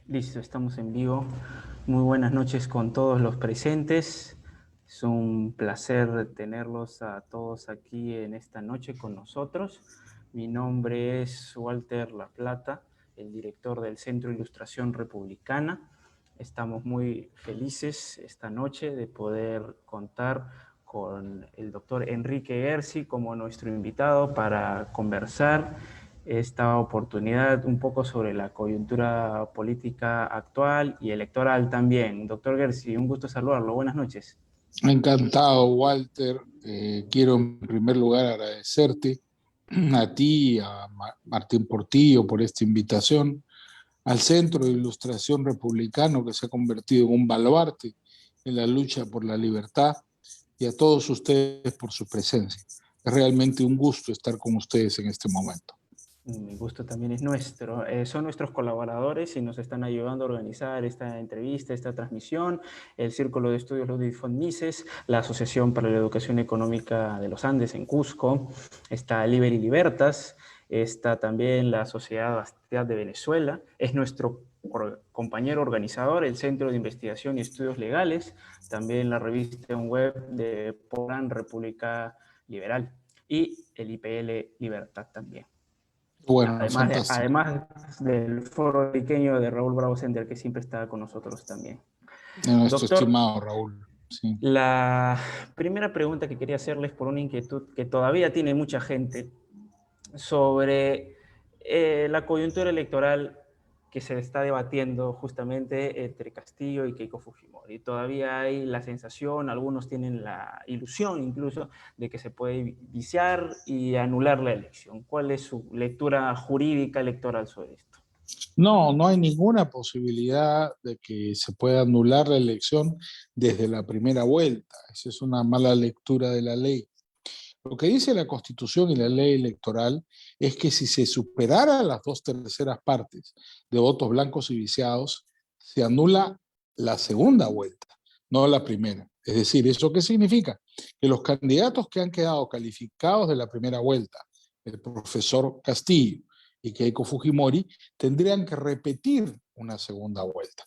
Listo, estamos en vivo. Muy buenas noches con todos los presentes. Es un placer tenerlos a todos aquí en esta noche con nosotros. Mi nombre es Walter La Plata, el director del Centro de Ilustración Republicana. Estamos muy felices esta noche de poder contar con el doctor Enrique Erci como nuestro invitado para conversar esta oportunidad un poco sobre la coyuntura política actual y electoral también. Doctor Gersi, un gusto saludarlo. Buenas noches. Encantado, Walter. Quiero en primer lugar agradecerte a ti y a Martín Portillo por esta invitación al Centro de Ilustración Republicano, que se ha convertido en un baluarte en la lucha por la libertad, y a todos ustedes por su presencia. Es realmente un gusto estar con ustedes en este momento. Mi gusto también es nuestro. Son nuestros colaboradores y nos están ayudando a organizar esta entrevista, esta transmisión, el Círculo de Estudios Ludwig von Mises, la Asociación para la Educación Económica de los Andes en Cusco, está Liber y Libertas, está también la Sociedad Bastiat de Venezuela, es nuestro compañero organizador, el Centro de Investigación y Estudios Legales, también la revista web de Porán República Liberal y el IPL Libertad también. Bueno, fantástico. Además del foro pequeño de Raúl Bravo Center, que siempre está con nosotros también. Nuestro Doctor, estimado Raúl. Sí. la primera pregunta que quería hacerles por una inquietud que todavía tiene mucha gente sobre la coyuntura electoral que se está debatiendo justamente entre Castillo y Keiko Fujimori. Todavía hay la sensación, algunos tienen la ilusión incluso, de que se puede viciar y anular la elección. ¿Cuál es su lectura jurídica electoral sobre esto? No, no hay ninguna posibilidad de que se pueda anular la elección desde la primera vuelta. Esa es una mala lectura de la ley. Lo que dice la Constitución y la ley electoral es que si se superara las 2/3 partes de votos blancos y viciados, se anula la segunda vuelta, no la primera. Es decir, ¿eso qué significa? Que los candidatos que han quedado calificados de la primera vuelta, el profesor Castillo y Keiko Fujimori, tendrían que repetir una segunda vuelta.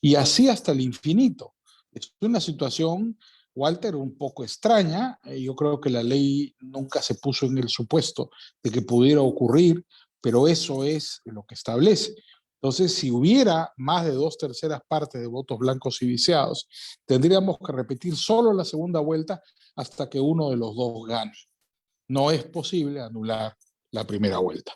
Y así hasta el infinito. Es una situación, Walter, un poco extraña. Yo creo que la ley nunca se puso en el supuesto de que pudiera ocurrir, pero eso es lo que establece. Entonces, si hubiera más de 2/3 partes de votos blancos y viciados, tendríamos que repetir solo la segunda vuelta hasta que uno de los dos gane. No es posible anular la primera vuelta.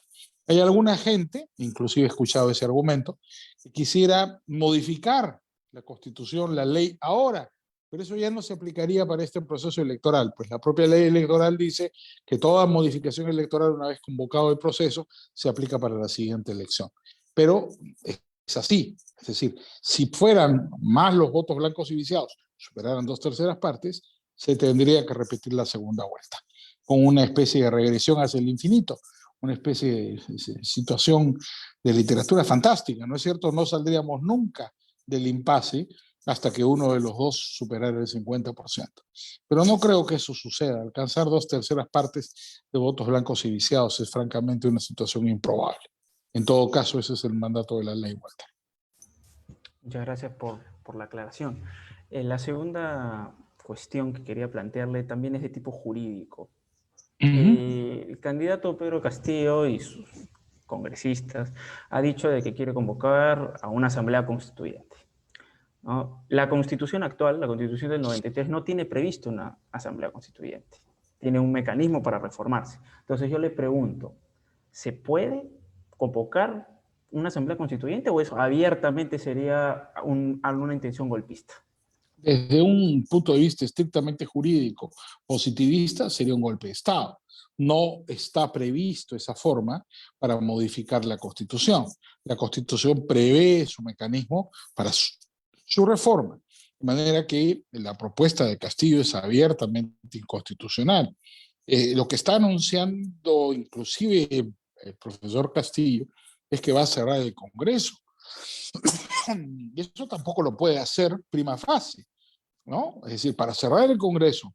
Hay alguna gente, inclusive he escuchado ese argumento, que quisiera modificar la Constitución, la ley ahora, pero eso ya no se aplicaría para este proceso electoral, pues la propia ley electoral dice que toda modificación electoral, una vez convocado el proceso, se aplica para la siguiente elección. Pero es así, es decir, si fueran más los votos blancos y viciados, superaran 2/3 partes, se tendría que repetir la segunda vuelta, con una especie de regresión hacia el infinito, una especie de situación de literatura fantástica, ¿no es cierto? No saldríamos nunca del impasse hasta que uno de los dos superara el 50%. Pero no creo que eso suceda. Alcanzar 2/3 partes de votos blancos y viciados es francamente una situación improbable. En todo caso, ese es el mandato de la ley, Walter. Muchas gracias por la aclaración. La segunda cuestión que quería plantearle también es de tipo jurídico. El candidato Pedro Castillo y sus congresistas ha dicho de que quiere convocar a una asamblea constituyente, ¿no? La constitución actual, la constitución del 93, no tiene previsto una asamblea constituyente. Tiene un mecanismo para reformarse. Entonces yo le pregunto, ¿se puede convocar una asamblea constituyente o eso abiertamente sería alguna intención golpista? Desde un punto de vista estrictamente jurídico, positivista, sería un golpe de Estado. No está previsto esa forma para modificar la Constitución. La Constitución prevé su mecanismo para su reforma, de manera que la propuesta de Castillo es abiertamente inconstitucional. Lo que está anunciando inclusive el profesor Castillo es que va a cerrar el Congreso. Y eso tampoco lo puede hacer prima facie, ¿no? Es decir, para cerrar el Congreso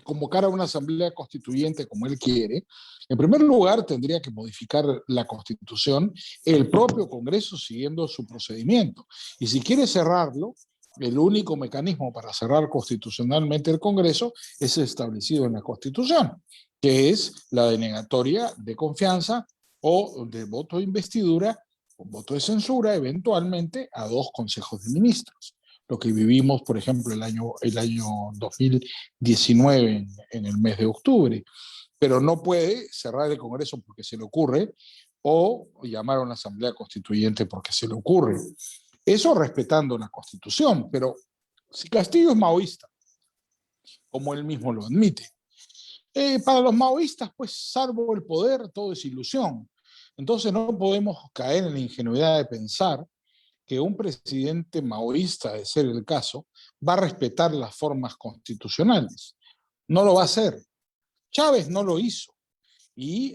convocar a una asamblea constituyente como él quiere, en primer lugar tendría que modificar la Constitución el propio Congreso siguiendo su procedimiento. Y si quiere cerrarlo, el único mecanismo para cerrar constitucionalmente el Congreso es establecido en la Constitución, que es la denegatoria de confianza o de voto de investidura o voto de censura eventualmente a 2 consejos de ministros. Lo que vivimos, por ejemplo, el año 2019 en el mes de octubre. Pero no puede cerrar el Congreso porque se le ocurre o llamar a una asamblea constituyente porque se le ocurre. Eso respetando la Constitución, pero si Castillo es maoísta, como él mismo lo admite, para los maoístas, pues salvo el poder, todo es ilusión. Entonces no podemos caer en la ingenuidad de pensar que un presidente maoísta, de ser el caso, va a respetar las formas constitucionales. No lo va a hacer. Chávez no lo hizo. Y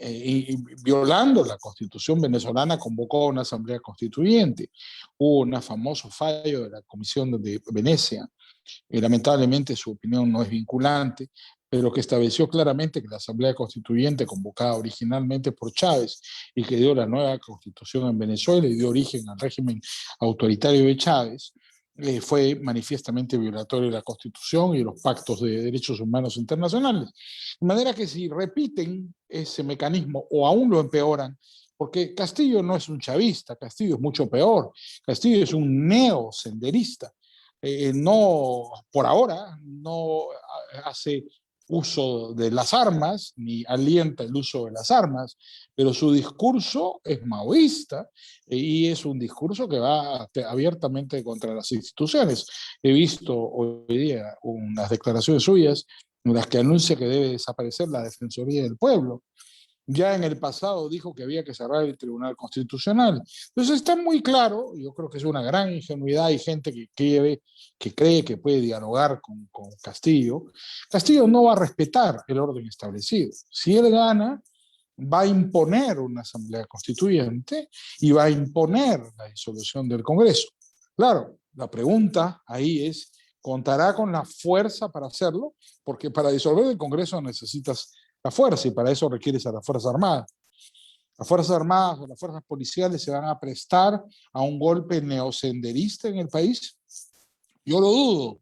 violando la Constitución venezolana convocó a una asamblea constituyente. Hubo un famoso fallo de la Comisión de Venecia, lamentablemente su opinión no es vinculante, pero que estableció claramente que la Asamblea Constituyente, convocada originalmente por Chávez y que dio la nueva Constitución en Venezuela y dio origen al régimen autoritario de Chávez, fue manifiestamente violatorio de la Constitución y los pactos de derechos humanos internacionales. De manera que si repiten ese mecanismo o aún lo empeoran, porque Castillo no es un chavista, Castillo es mucho peor, Castillo es un neosenderista, no, por ahora, no hace uso de las armas, ni alienta el uso de las armas, pero su discurso es maoísta y es un discurso que va abiertamente contra las instituciones. He visto hoy día unas declaraciones suyas en las que anuncia que debe desaparecer la Defensoría del Pueblo. Ya en el pasado dijo que había que cerrar el Tribunal Constitucional. Entonces está muy claro, yo creo que es una gran ingenuidad, hay gente que cree que puede dialogar con Castillo. Castillo no va a respetar el orden establecido. Si él gana, va a imponer una asamblea constituyente y va a imponer la disolución del Congreso. Claro, la pregunta ahí es, ¿contará con la fuerza para hacerlo? Porque para disolver el Congreso necesitas la fuerza y para eso requieres a la Fuerza Armada. Las Fuerzas Armadas o las fuerzas policiales se van a prestar a un golpe neosenderista en el país. Yo lo dudo,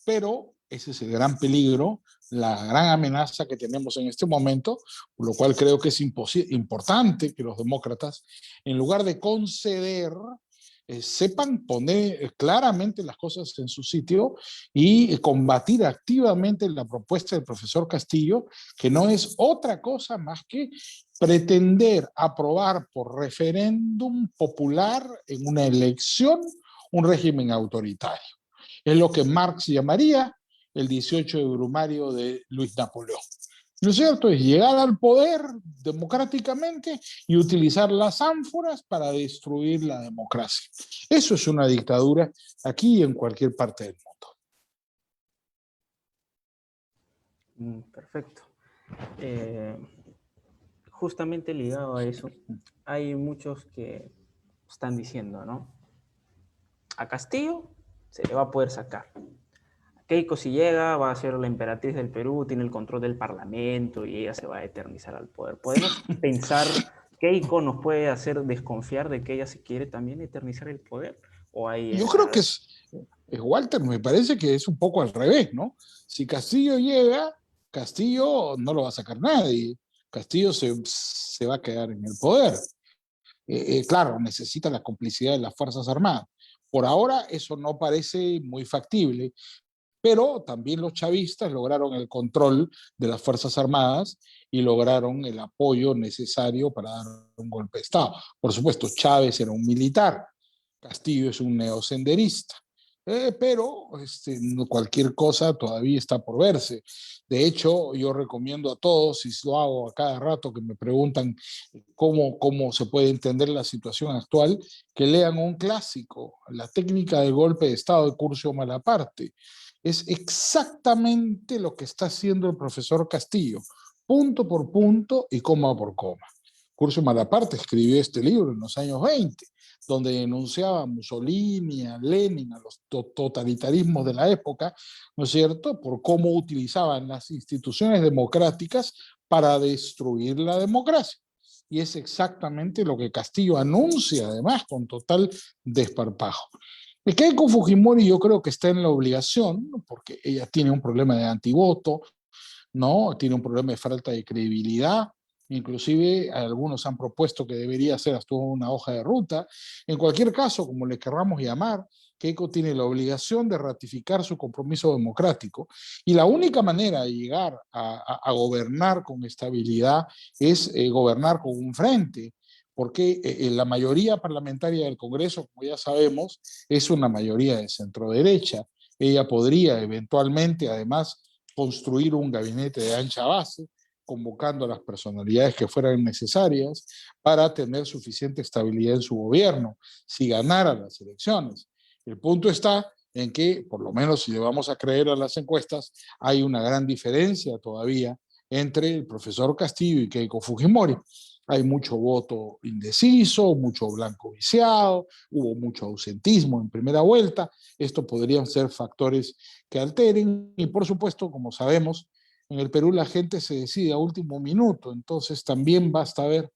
pero ese es el gran peligro, la gran amenaza que tenemos en este momento, por lo cual creo que es importante que los demócratas, en lugar de conceder, sepan poner claramente las cosas en su sitio y combatir activamente la propuesta del profesor Castillo, que no es otra cosa más que pretender aprobar por referéndum popular en una elección un régimen autoritario. Es lo que Marx llamaría el 18 de Brumario de Luis Napoleón. ¿No es cierto? Es llegar al poder democráticamente y utilizar las ánforas para destruir la democracia. Eso es una dictadura aquí y en cualquier parte del mundo. Perfecto. Justamente ligado a eso, hay muchos que están diciendo, ¿no? A Castillo se le va a poder sacar. Keiko, si llega, va a ser la emperatriz del Perú, tiene el control del parlamento y ella se va a eternizar al poder. ¿Podemos pensar Keiko nos puede hacer desconfiar de que ella se quiere también eternizar el poder? ¿O hay Yo creo que Walter, me parece que es un poco al revés, ¿no? Si Castillo llega, Castillo no lo va a sacar nadie. Castillo se va a quedar en el poder. Claro, necesita la complicidad de las Fuerzas Armadas. Por ahora eso no parece muy factible, pero también los chavistas lograron el control de las Fuerzas Armadas y lograron el apoyo necesario para dar un golpe de Estado. Por supuesto, Chávez era un militar, Castillo es un neosenderista, pero cualquier cosa todavía está por verse. De hecho, yo recomiendo a todos, y lo hago a cada rato que me preguntan cómo se puede entender la situación actual, que lean un clásico, La técnica del golpe de Estado de Curcio Malaparte. Es exactamente lo que está haciendo el profesor Castillo, punto por punto y coma por coma. Curcio Malaparte escribió este libro en los años 20. donde denunciaba a Mussolini, a Lenin, a los totalitarismos de la época, ¿no es cierto?, por cómo utilizaban las instituciones democráticas para destruir la democracia. Y es exactamente lo que Castillo anuncia, además, con total desparpajo. El Keiko Fujimori yo creo que está en la obligación, ¿no?, porque ella tiene un problema de antivoto, ¿no? Tiene un problema de falta de credibilidad. Inclusive algunos han propuesto que debería ser hasta una hoja de ruta. En cualquier caso, como le querramos llamar, Keiko tiene la obligación de ratificar su compromiso democrático y la única manera de llegar a gobernar con estabilidad es gobernar con un frente, porque la mayoría parlamentaria del Congreso, como ya sabemos, es una mayoría de centro derecha. Ella podría eventualmente, además, construir un gabinete de ancha base, convocando a las personalidades que fueran necesarias para tener suficiente estabilidad en su gobierno, si ganara las elecciones. El punto está en que, por lo menos si le vamos a creer a las encuestas, hay una gran diferencia todavía entre el profesor Castillo y Keiko Fujimori. Hay mucho voto indeciso, mucho blanco viciado, hubo mucho ausentismo en primera vuelta. Esto podrían ser factores que alteren y, por supuesto, como sabemos, en el Perú la gente se decide a último minuto, entonces también basta ver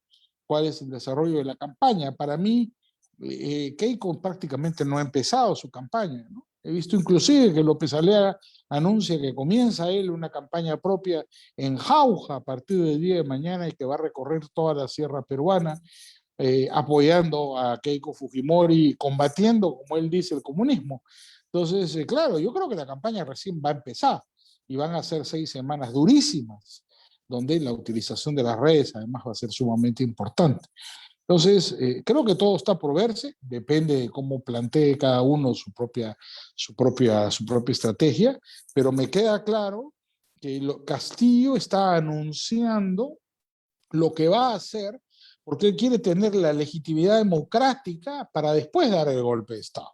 cuál es el desarrollo de la campaña. Para mí, Keiko prácticamente no ha empezado su campaña, ¿no? He visto inclusive que López Aliaga anuncia que comienza él una campaña propia en Jauja a partir del día de mañana y que va a recorrer toda la sierra peruana, apoyando a Keiko Fujimori, combatiendo, como él dice, el comunismo. Entonces, claro, yo creo que la campaña recién va a empezar y van a ser 6 semanas durísimas, donde la utilización de las redes además va a ser sumamente importante. Entonces, creo que todo está por verse, depende de cómo plantee cada uno su propia estrategia, pero me queda claro que Castillo está anunciando lo que va a hacer porque él quiere tener la legitimidad democrática para después dar el golpe de Estado.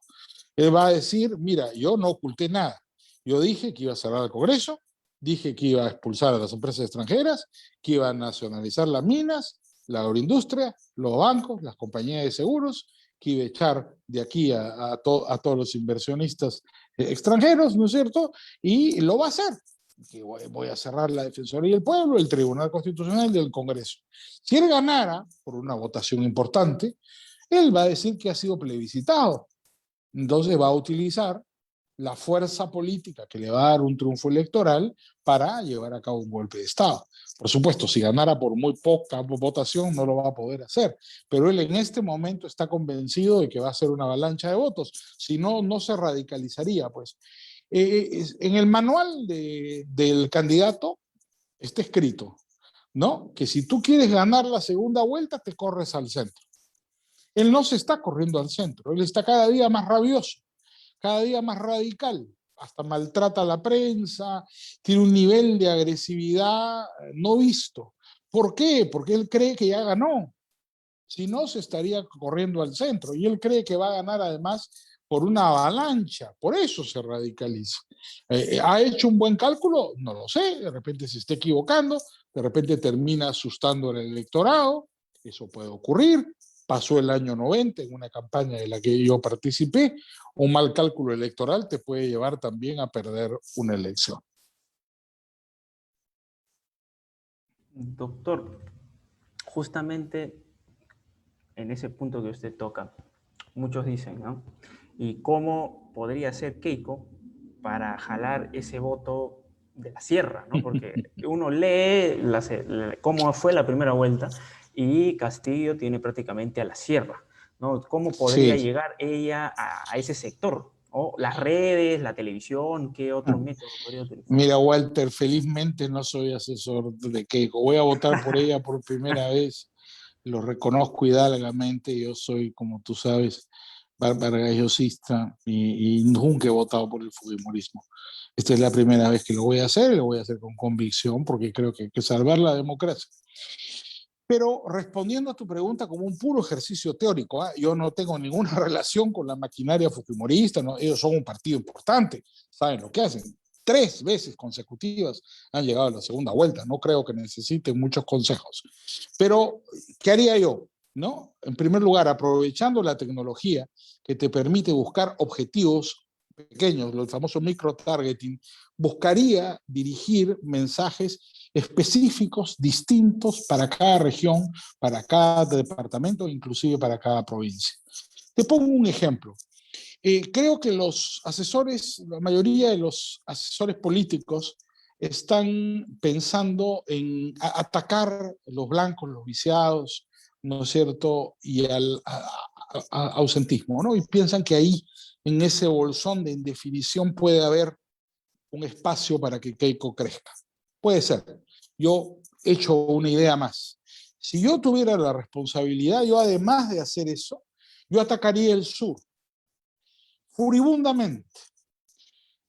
Él va a decir, mira, yo no oculté nada. Yo dije que iba a cerrar el Congreso, dije que iba a expulsar a las empresas extranjeras, que iba a nacionalizar las minas, la agroindustria, los bancos, las compañías de seguros, que iba a echar de aquí a todos los inversionistas extranjeros, ¿no es cierto? Y lo va a hacer. Que voy a cerrar la Defensoría del Pueblo, el Tribunal Constitucional y el Congreso. Si él ganara por una votación importante, él va a decir que ha sido plebiscitado. Entonces va a utilizar la fuerza política que le va a dar un triunfo electoral para llevar a cabo un golpe de Estado. Por supuesto, si ganara por muy poca votación no lo va a poder hacer, pero él en este momento está convencido de que va a ser una avalancha de votos, si no, no se radicalizaría, pues. En el manual del candidato está escrito, ¿no?, que si tú quieres ganar la segunda vuelta, te corres al centro. Él no se está corriendo al centro, él está cada día más rabioso, cada día más radical, hasta maltrata a la prensa, tiene un nivel de agresividad no visto. ¿Por qué? Porque él cree que ya ganó. Si no, se estaría corriendo al centro. Y él cree que va a ganar además por una avalancha. Por eso se radicaliza. ¿Ha hecho un buen cálculo? No lo sé. De repente se está equivocando. De repente termina asustando al electorado. Eso puede ocurrir. Pasó el año 90 en una campaña de la que yo participé. Un mal cálculo electoral te puede llevar también a perder una elección. Doctor, justamente en ese punto que usted toca, muchos dicen, ¿no? ¿Y cómo podría ser Keiko para jalar ese voto de la sierra, ¿no? Porque uno lee cómo fue la primera vuelta y Castillo tiene prácticamente a la sierra, ¿no? ¿Cómo podría Sí. llegar ella a ese sector? ¿O las redes, la televisión, qué otro método podría utilizar? Mira, Walter, felizmente no soy asesor de Keiko. Voy a votar por ella por primera vez. Lo reconozco hidalgamente. Yo soy, como tú sabes, gallosista y nunca he votado por el fujimorismo. Esta es la primera vez que lo voy a hacer y lo voy a hacer con convicción porque creo que hay que salvar la democracia. Pero respondiendo a tu pregunta como un puro ejercicio teórico, yo no tengo ninguna relación con la maquinaria fujimorista, ¿no? Ellos son un partido importante, saben lo que hacen. 3 veces consecutivas han llegado a la segunda vuelta, no creo que necesiten muchos consejos. Pero, ¿qué haría yo? ¿no? En primer lugar, aprovechando la tecnología que te permite buscar objetivos pequeños, el famoso micro-targeting, buscaría dirigir mensajes específicos, distintos para cada región, para cada departamento, inclusive para cada provincia. Te pongo un ejemplo. Creo que los asesores, la mayoría de los asesores políticos están pensando en atacar los blancos, los viciados, ¿no es cierto? Y al ausentismo, ¿no? Y piensan que ahí, en ese bolsón de indefinición, puede haber un espacio para que Keiko crezca. Puede ser. Yo he hecho una idea más. Si yo tuviera la responsabilidad, yo además de hacer eso, yo atacaría el sur furibundamente.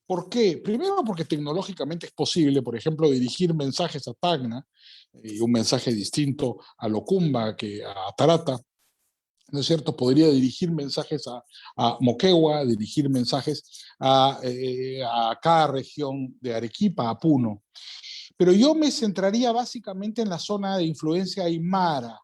¿Por qué? Primero porque tecnológicamente es posible, por ejemplo, dirigir mensajes a Tacna, un mensaje distinto a Locumba que a Tarata, ¿no es cierto? Podría dirigir mensajes a Moquegua, dirigir mensajes a cada región de Arequipa, a Puno. Pero yo me centraría básicamente en la zona de influencia aymara,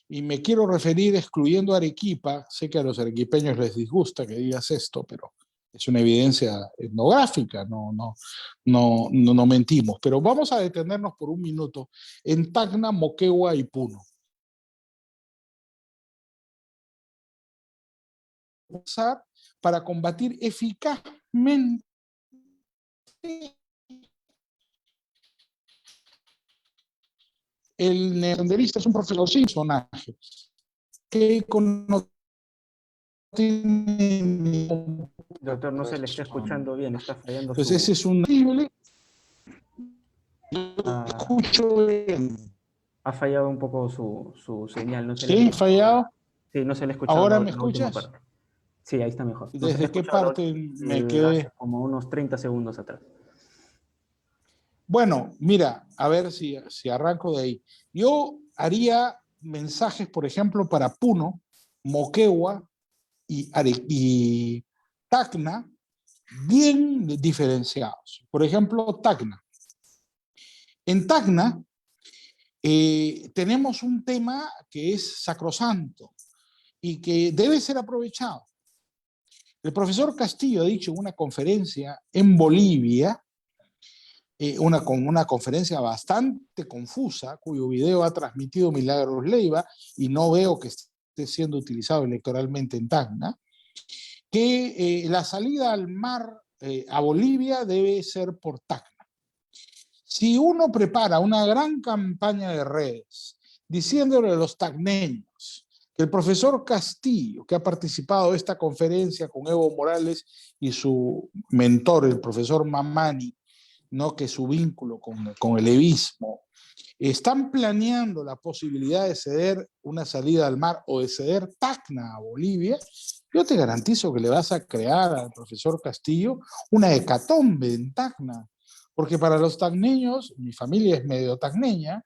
y me quiero referir excluyendo Arequipa. Sé que a los arequipeños les disgusta que digas esto, pero es una evidencia etnográfica, no mentimos. Pero vamos a detenernos por un minuto en Tacna, Moquegua y Puno. Para combatir eficazmente el neanderista. Es un profesor sin personaje que no tiene. Doctor, no se le está escuchando bien, está fallando pues ese es un Ah, escucho bien. ha fallado un poco su señal, no se le ha ¿Sí? escuchado ¿Fallado? sí, no se le ha escuchado ¿Ahora me la última escuchas? parte. Sí, ahí está mejor. No se le ha ¿Desde qué escuchado parte me quedé? hace como unos 30 segundos atrás. Bueno, mira, a ver si arranco de ahí. Yo haría mensajes, por ejemplo, para Puno, Moquegua y Tacna, bien diferenciados. Por ejemplo, Tacna. En Tacna tenemos un tema que es sacrosanto y que debe ser aprovechado. El profesor Castillo ha dicho en una conferencia en Bolivia, con una conferencia bastante confusa, cuyo video ha transmitido Milagros Leiva, y no veo que esté siendo utilizado electoralmente en Tacna, que la salida al mar a Bolivia debe ser por Tacna. Si uno prepara una gran campaña de redes diciéndole a los tacneños que el profesor Castillo, que ha participado de esta conferencia con Evo Morales y su mentor, el profesor Mamani, ¿no? Que su vínculo con el evismo, están planeando la posibilidad de ceder una salida al mar o de ceder Tacna a Bolivia, yo te garantizo que le vas a crear al profesor Castillo una hecatombe en Tacna. Porque para los tacneños, mi familia es medio tacneña,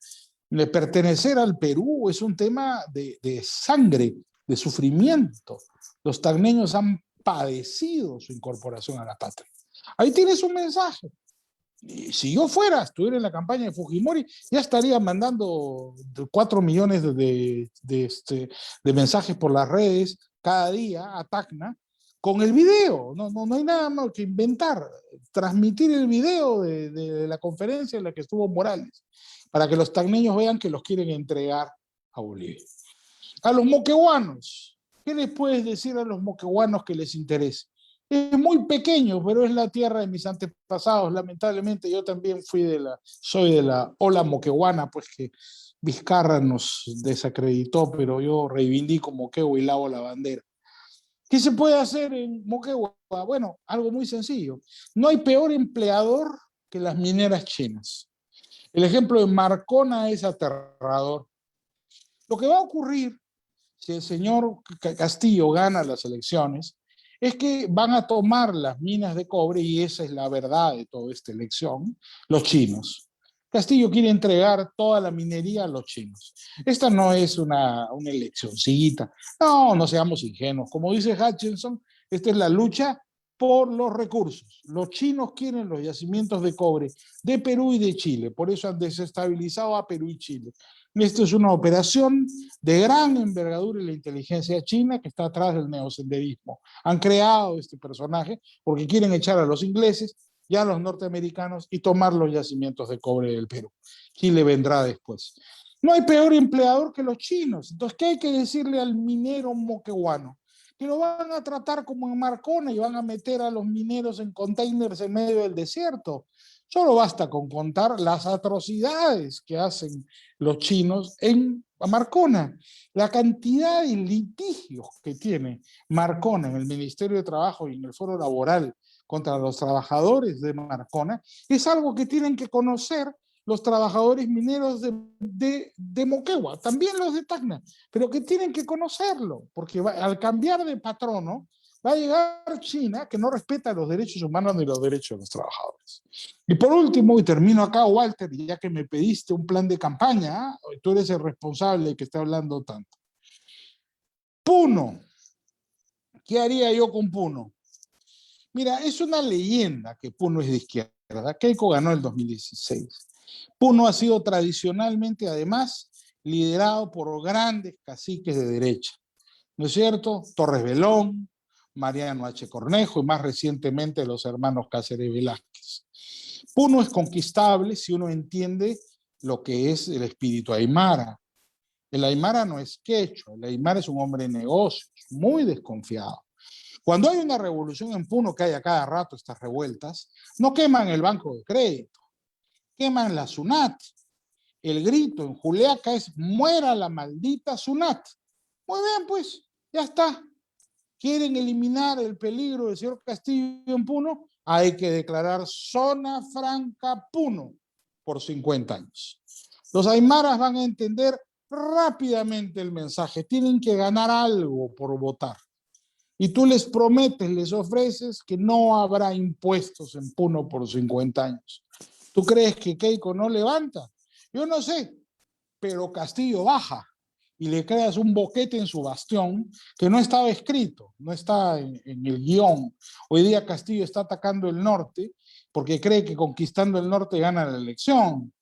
pertenecer al Perú es un tema de sangre, de sufrimiento. Los tacneños han padecido su incorporación a la patria. Ahí tienes un mensaje. Y si yo estuviera en la campaña de Fujimori, ya estaría mandando 4 millones de mensajes por las redes cada día a Tacna con el video. No hay nada más que inventar. Transmitir el video de la conferencia en la que estuvo Morales, para que los tacneños vean que los quieren entregar a Bolivia. A los moqueguanos, ¿qué les puedes decir a los moqueguanos que les interese? Es muy pequeño, pero es la tierra de mis antepasados. Lamentablemente yo también soy de la ola moqueguana, pues que Vizcarra nos desacreditó, pero yo reivindico Moquegua y lavo la bandera. ¿Qué se puede hacer en Moquegua? Bueno, algo muy sencillo. No hay peor empleador que las mineras chinas. El ejemplo de Marcona es aterrador. Lo que va a ocurrir si el señor Castillo gana las elecciones es que van a tomar las minas de cobre, y esa es la verdad de toda esta elección, los chinos. Castillo quiere entregar toda la minería a los chinos. Esta no es una eleccioncita. No seamos ingenuos. Como dice Hutchinson, esta es la lucha por los recursos. Los chinos quieren los yacimientos de cobre de Perú y de Chile, por eso han desestabilizado a Perú y Chile. Esto es una operación de gran envergadura en la inteligencia china que está atrás del neosenderismo. Han creado este personaje porque quieren echar a los ingleses y a los norteamericanos y tomar los yacimientos de cobre del Perú. Chile vendrá después. No hay peor empleador que los chinos. Entonces, ¿qué hay que decirle al minero moqueguano? Que lo van a tratar como en Marcona y van a meter a los mineros en containers en medio del desierto. Solo basta con contar las atrocidades que hacen los chinos en Marcona, la cantidad de litigios que tiene Marcona en el Ministerio de Trabajo y en el Foro Laboral contra los trabajadores de Marcona, es algo que tienen que conocer los trabajadores mineros de Moquegua, también los de Tacna, pero que tienen que conocerlo, porque al cambiar de patrono va a llegar China que no respeta los derechos humanos ni los derechos de los trabajadores. Y por último, y termino acá, Walter, ya que me pediste un plan de campaña, tú eres el responsable que está hablando tanto. Puno, ¿qué haría yo con Puno? Mira, es una leyenda que Puno es de izquierda. Keiko ganó el 2016. Puno ha sido tradicionalmente, además, liderado por grandes caciques de derecha, ¿no es cierto? Torres Belón, Mariano H. Cornejo y más recientemente los hermanos Cáceres Velázquez. Puno es conquistable si uno entiende lo que es el espíritu aymara. El aymara no es quechua, el aymara es un hombre de negocios, muy desconfiado. Cuando hay una revolución en Puno, que hay a cada rato estas revueltas, no queman el banco de crédito, queman la SUNAT. El grito en Juliaca es muera la maldita SUNAT. Muy bien, pues, ya está. ¿Quieren eliminar el peligro del señor Castillo en Puno? Hay que declarar zona franca Puno por 50 años. Los aymaras van a entender rápidamente el mensaje. Tienen que ganar algo por votar. Y tú les prometes, les ofreces que no habrá impuestos en Puno por 50 años. ¿Tú crees que Keiko no levanta? Yo no sé, pero Castillo baja y le creas un boquete en su bastión que no estaba escrito, no está en el guión. Hoy día Castillo está atacando el norte porque cree que conquistando el norte gana la elección,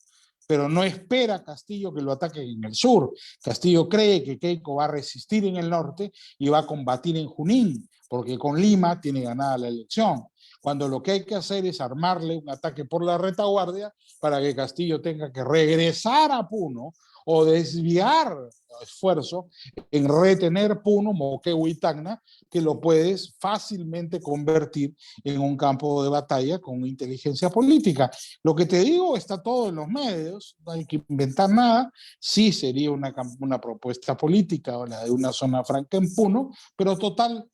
pero no espera Castillo que lo ataque en el sur. Castillo cree que Keiko va a resistir en el norte y va a combatir en Junín, porque con Lima tiene ganada la elección. Cuando lo que hay que hacer es armarle un ataque por la retaguardia para que Castillo tenga que regresar a Puno o desviar esfuerzo en retener Puno, Moquegua y Tacna, que lo puedes fácilmente convertir en un campo de batalla con inteligencia política. Lo que te digo está todo en los medios, no hay que inventar nada. Sí sería una propuesta política o la de una zona franca en Puno, pero total,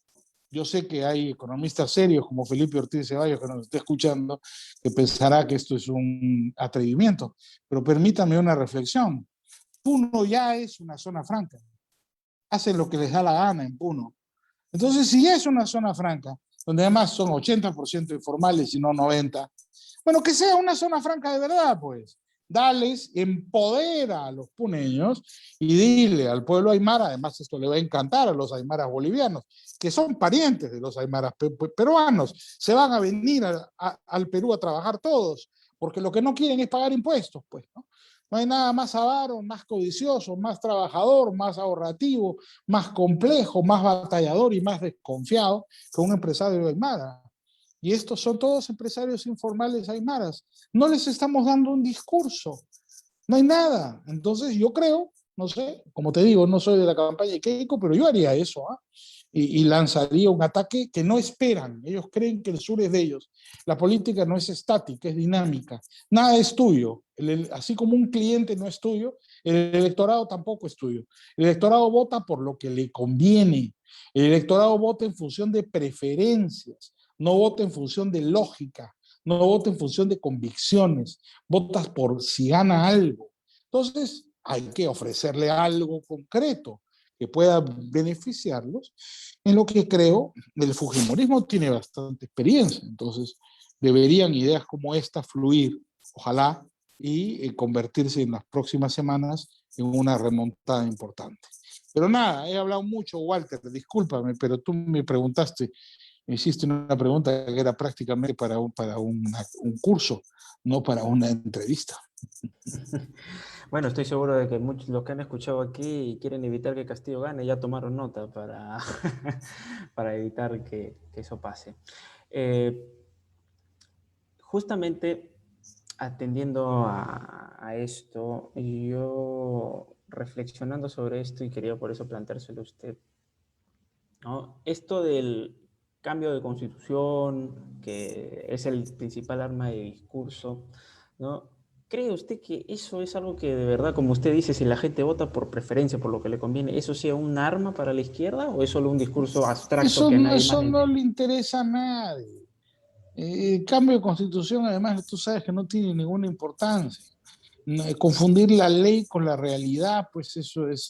yo sé que hay economistas serios como Felipe Ortiz Ceballos que nos está escuchando, que pensará que esto es un atrevimiento, pero permítame una reflexión. Puno ya es una zona franca. Hacen lo que les da la gana en Puno. Entonces, si es una zona franca, donde además son 80% informales y no 90%, bueno, que sea una zona franca de verdad, pues. Dales, empodera a los puneños y dile al pueblo aymara, además esto le va a encantar a los aymaras bolivianos, que son parientes de los aymaras peruanos, se van a venir al Perú a trabajar todos, porque lo que no quieren es pagar impuestos, pues, ¿no? No hay nada más avaro, más codicioso, más trabajador, más ahorrativo, más complejo, más batallador y más desconfiado que un empresario aymara. Y estos son todos empresarios informales aymaras. No les estamos dando un discurso, no hay nada. Entonces yo creo, no sé, como te digo, no soy de la campaña de Keiko, pero yo haría eso, ¿eh? Y lanzaría un ataque que no esperan. Ellos creen que el sur es de ellos. La política no es estática, es dinámica. Nada es tuyo. Así como un cliente no es tuyo, el electorado tampoco es tuyo. El electorado vota por lo que le conviene. El electorado vota en función de preferencias, no vota en función de lógica, no vota en función de convicciones, votas por si gana algo. Entonces, hay que ofrecerle algo concreto que pueda beneficiarlos, en lo que creo el fujimorismo tiene bastante experiencia, entonces deberían ideas como esta fluir, ojalá, y convertirse en las próximas semanas en una remontada importante. Pero nada, he hablado mucho, Walter, discúlpame, pero tú me preguntaste Me hiciste una pregunta que era prácticamente un curso, no para una entrevista. Bueno, estoy seguro de que muchos los que han escuchado aquí y quieren evitar que Castillo gane ya tomaron nota para, para evitar que eso pase. Eh, Justamente atendiendo a esto, yo reflexionando sobre esto y quería por eso planteárselo a usted, ¿no? Esto del cambio de constitución, que es el principal arma de discurso, ¿no? ¿Cree usted que eso es algo que de verdad, como usted dice, si la gente vota por preferencia, por lo que le conviene, eso sea un arma para la izquierda o es solo un discurso abstracto que a nadie más Eso le no interesa? le interesa a nadie. El cambio de constitución, además, tú sabes que no tiene ninguna importancia. Confundir la ley con la realidad, pues eso es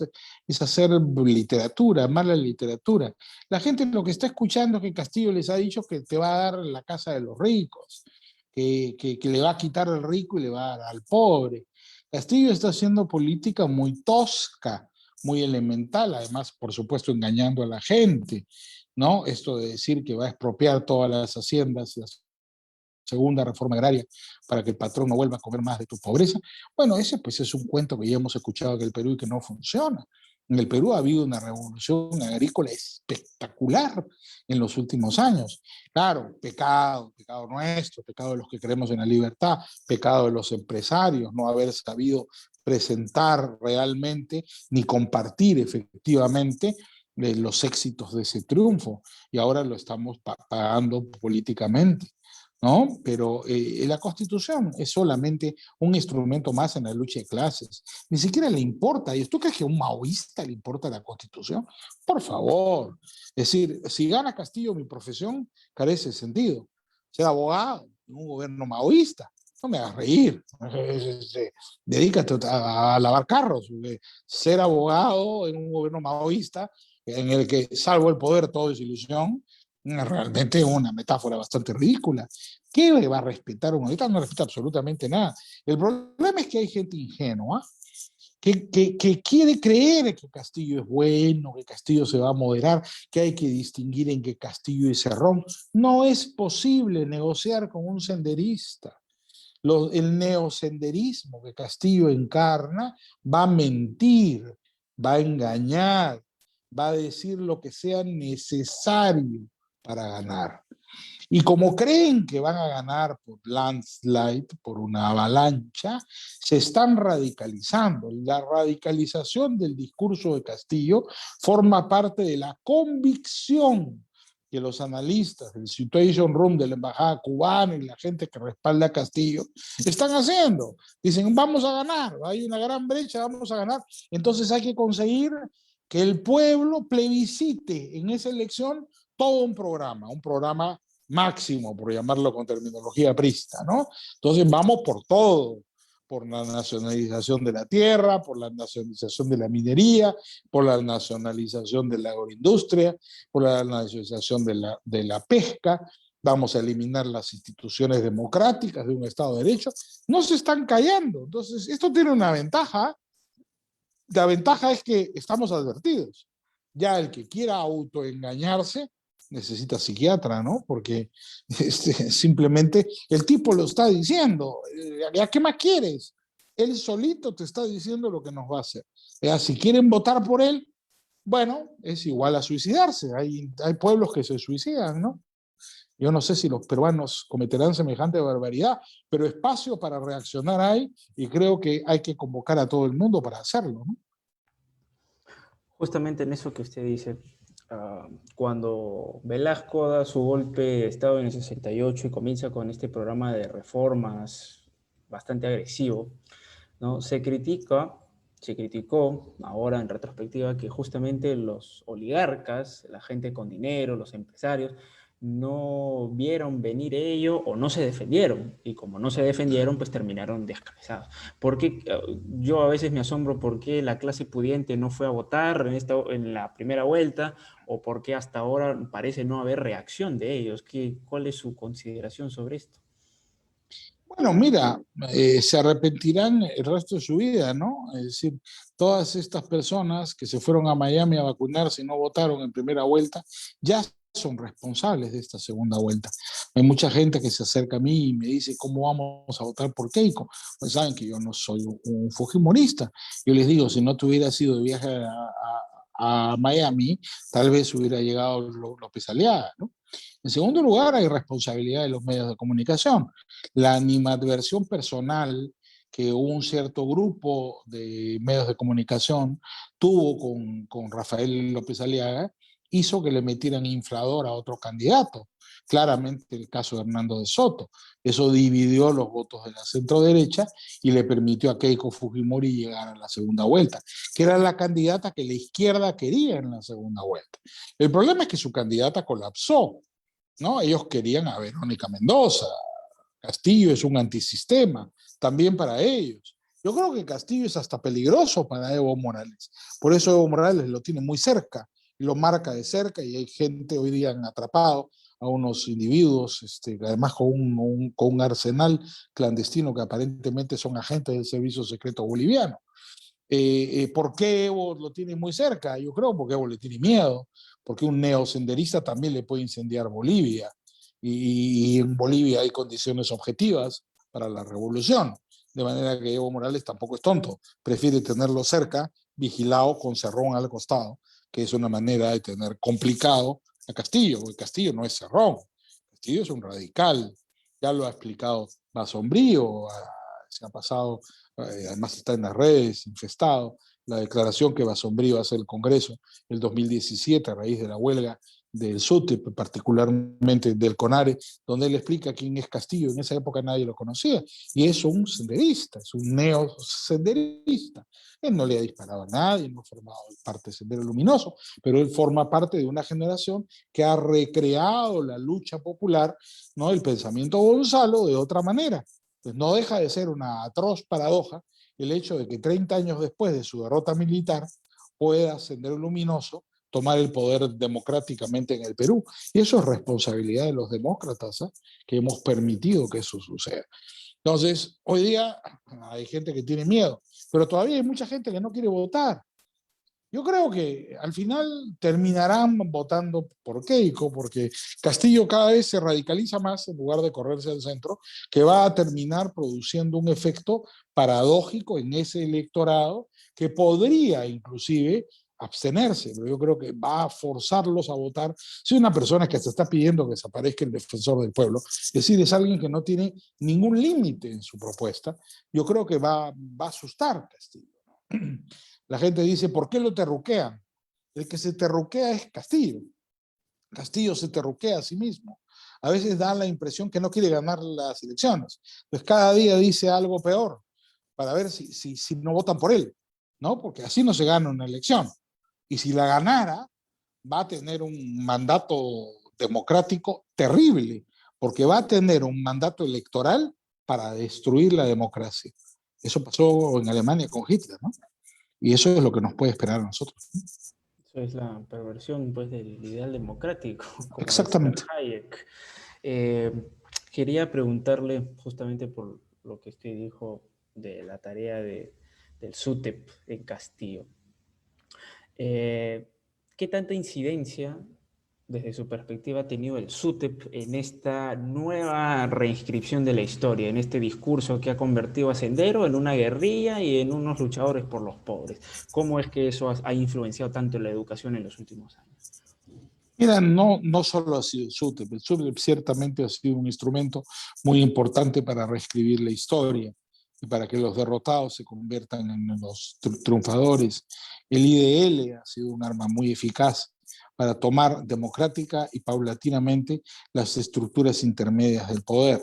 hacer literatura, mala literatura. La gente lo que está escuchando es que Castillo les ha dicho que te va a dar la casa de los ricos, que le va a quitar al rico y le va a dar al pobre. Castillo está haciendo política muy tosca, muy elemental, además, por supuesto, engañando a la gente, ¿no? Esto de decir que va a expropiar todas las haciendas, las segunda reforma agraria para que el patrón no vuelva a comer más de tu pobreza. Bueno, ese pues es un cuento que ya hemos escuchado en el Perú y que no funciona. En el Perú ha habido una revolución agrícola espectacular en los últimos años. Claro, pecado, pecado nuestro, pecado de los que creemos en la libertad, pecado de los empresarios, no haber sabido presentar realmente ni compartir efectivamente los éxitos de ese triunfo. Y ahora lo estamos pagando políticamente. ¿No? Pero la Constitución es solamente un instrumento más en la lucha de clases. Ni siquiera le importa. ¿Y tú crees que a un maoísta le importa la Constitución? Por favor. Es decir, si gana Castillo, mi profesión carece de sentido. Ser abogado en un gobierno maoísta. No me hagas reír. Dedícate a lavar carros. Ser abogado en un gobierno maoísta en el que, salvo el poder, todo es ilusión, realmente una metáfora bastante ridícula. ¿Qué le va a respetar uno? Ahorita no respeta absolutamente nada. El problema es que hay gente ingenua que quiere creer que Castillo es bueno, que Castillo se va a moderar, que hay que distinguir en que Castillo y Cerrón. No es posible negociar con un senderista. El neosenderismo que Castillo encarna va a mentir, va a engañar, va a decir lo que sea necesario para ganar. Y como creen que van a ganar por landslide, por una avalancha, se están radicalizando. La radicalización del discurso de Castillo forma parte de la convicción que los analistas del Situation Room de la Embajada Cubana y la gente que respalda a Castillo están haciendo. Dicen, vamos a ganar, hay una gran brecha, vamos a ganar. Entonces hay que conseguir que el pueblo plebiscite en esa elección todo un programa máximo, por llamarlo con terminología prista, ¿no? Entonces vamos por todo, por la nacionalización de la tierra, por la nacionalización de la minería, por la nacionalización de la agroindustria, por la nacionalización de la pesca, vamos a eliminar las instituciones democráticas de un Estado de Derecho, no se están callando. Entonces, esto tiene una ventaja. La ventaja es que estamos advertidos. Ya el que quiera autoengañarse necesita psiquiatra, ¿no? Porque simplemente el tipo lo está diciendo. ¿A qué más quieres? Él solito te está diciendo lo que nos va a hacer. Si quieren votar por él, bueno, es igual a suicidarse. Hay pueblos que se suicidan, ¿no? Yo no sé si los peruanos cometerán semejante barbaridad, pero espacio para reaccionar hay y creo que hay que convocar a todo el mundo para hacerlo, ¿no? Justamente en eso que usted dice, cuando Velasco da su golpe de Estado en el 68 y comienza con este programa de reformas bastante agresivo, ¿no? Se criticó ahora en retrospectiva que justamente los oligarcas, la gente con dinero, los empresarios, no vieron venir ello o no se defendieron. Y como no se defendieron, pues terminaron descabezados. Porque yo a veces me asombro por qué la clase pudiente no fue a votar en la primera vuelta o por qué hasta ahora parece no haber reacción de ellos. ¿Cuál es su consideración sobre esto? Bueno, mira, se arrepentirán el resto de su vida, ¿no? Es decir, todas estas personas que se fueron a Miami a vacunarse y no votaron en primera vuelta, ya son responsables de esta segunda vuelta. Hay mucha gente que se acerca a mí y me dice, ¿cómo vamos a votar por Keiko? Pues saben que yo no soy un fujimorista. Yo les digo, si no tuviera sido de viaje a Miami, tal vez hubiera llegado López Aliaga, ¿no? En segundo lugar, hay responsabilidad de los medios de comunicación. La animadversión personal que un cierto grupo de medios de comunicación tuvo con Rafael López Aliaga hizo que le metieran inflador a otro candidato. Claramente el caso de Hernando de Soto. Eso dividió los votos de la centroderecha y le permitió a Keiko Fujimori llegar a la segunda vuelta, que era la candidata que la izquierda quería en la segunda vuelta. El problema es que su candidata colapsó, ¿no? Ellos querían a Verónica Mendoza. Castillo es un antisistema, también para ellos. Yo creo que Castillo es hasta peligroso para Evo Morales. Por eso Evo Morales lo tiene muy cerca, lo marca de cerca y hay gente hoy día han atrapado a unos individuos, además con un arsenal clandestino que aparentemente son agentes del Servicio Secreto Boliviano. ¿Por qué Evo lo tiene muy cerca? Yo creo porque Evo le tiene miedo, porque un neosenderista también le puede incendiar Bolivia. Y en Bolivia hay condiciones objetivas para la revolución. De manera que Evo Morales tampoco es tonto. Prefiere tenerlo cerca, vigilado, con cerrón al costado, que es una manera de tener complicado a Castillo, porque Castillo no es cerrón. Castillo es un radical. Ya lo ha explicado Basombrío, se ha pasado, además está en las redes, infestado, la declaración que Basombrío hace el Congreso el 2017 a raíz de la huelga del SUTEP, particularmente del CONARE, donde él explica quién es Castillo. En esa época nadie lo conocía, y es un senderista, es un neosenderista. Él no le ha disparado a nadie, no ha formado parte de Sendero Luminoso, pero él forma parte de una generación que ha recreado la lucha popular, ¿no? El pensamiento Gonzalo de otra manera. Pues no deja de ser una atroz paradoja el hecho de que 30 años después de su derrota militar pueda Sendero Luminoso tomar el poder democráticamente en el Perú. Y eso es responsabilidad de los demócratas, ¿eh? Que hemos permitido que eso suceda. Entonces, hoy día hay gente que tiene miedo, pero todavía hay mucha gente que no quiere votar. Yo creo que al final terminarán votando por Keiko, porque Castillo cada vez se radicaliza más en lugar de correrse al centro, que va a terminar produciendo un efecto paradójico en ese electorado que podría inclusive abstenerse, pero yo creo que va a forzarlos a votar. Si una persona que se está pidiendo que desaparezca el defensor del pueblo, es decir, es alguien que no tiene ningún límite en su propuesta, yo creo que va a asustar a Castillo. La gente dice, ¿por qué lo terruquean? El que se terruquea es Castillo. Castillo se terruquea a sí mismo. A veces da la impresión que no quiere ganar las elecciones. Pues cada día dice algo peor para ver si no votan por él, ¿no? Porque así no se gana una elección. Y si la ganara, va a tener un mandato democrático terrible, porque va a tener un mandato electoral para destruir la democracia. Eso pasó en Alemania con Hitler, ¿no? Y eso es lo que nos puede esperar a nosotros. Eso es la perversión, pues, del ideal democrático, como decía Exactamente. Hayek. Eh, Quería preguntarle, justamente por lo que usted dijo de la tarea del SUTEP en Castillo. ¿Qué tanta incidencia, desde su perspectiva, ha tenido el SUTEP en esta nueva reinscripción de la historia, en este discurso que ha convertido a Sendero en una guerrilla y en unos luchadores por los pobres? ¿Cómo es que eso ha influenciado tanto en la educación en los últimos años? Mira, no solo ha sido el SUTEP ciertamente ha sido un instrumento muy importante para reescribir la historia y para que los derrotados se conviertan en los triunfadores. El IDL ha sido un arma muy eficaz para tomar democrática y paulatinamente las estructuras intermedias del poder.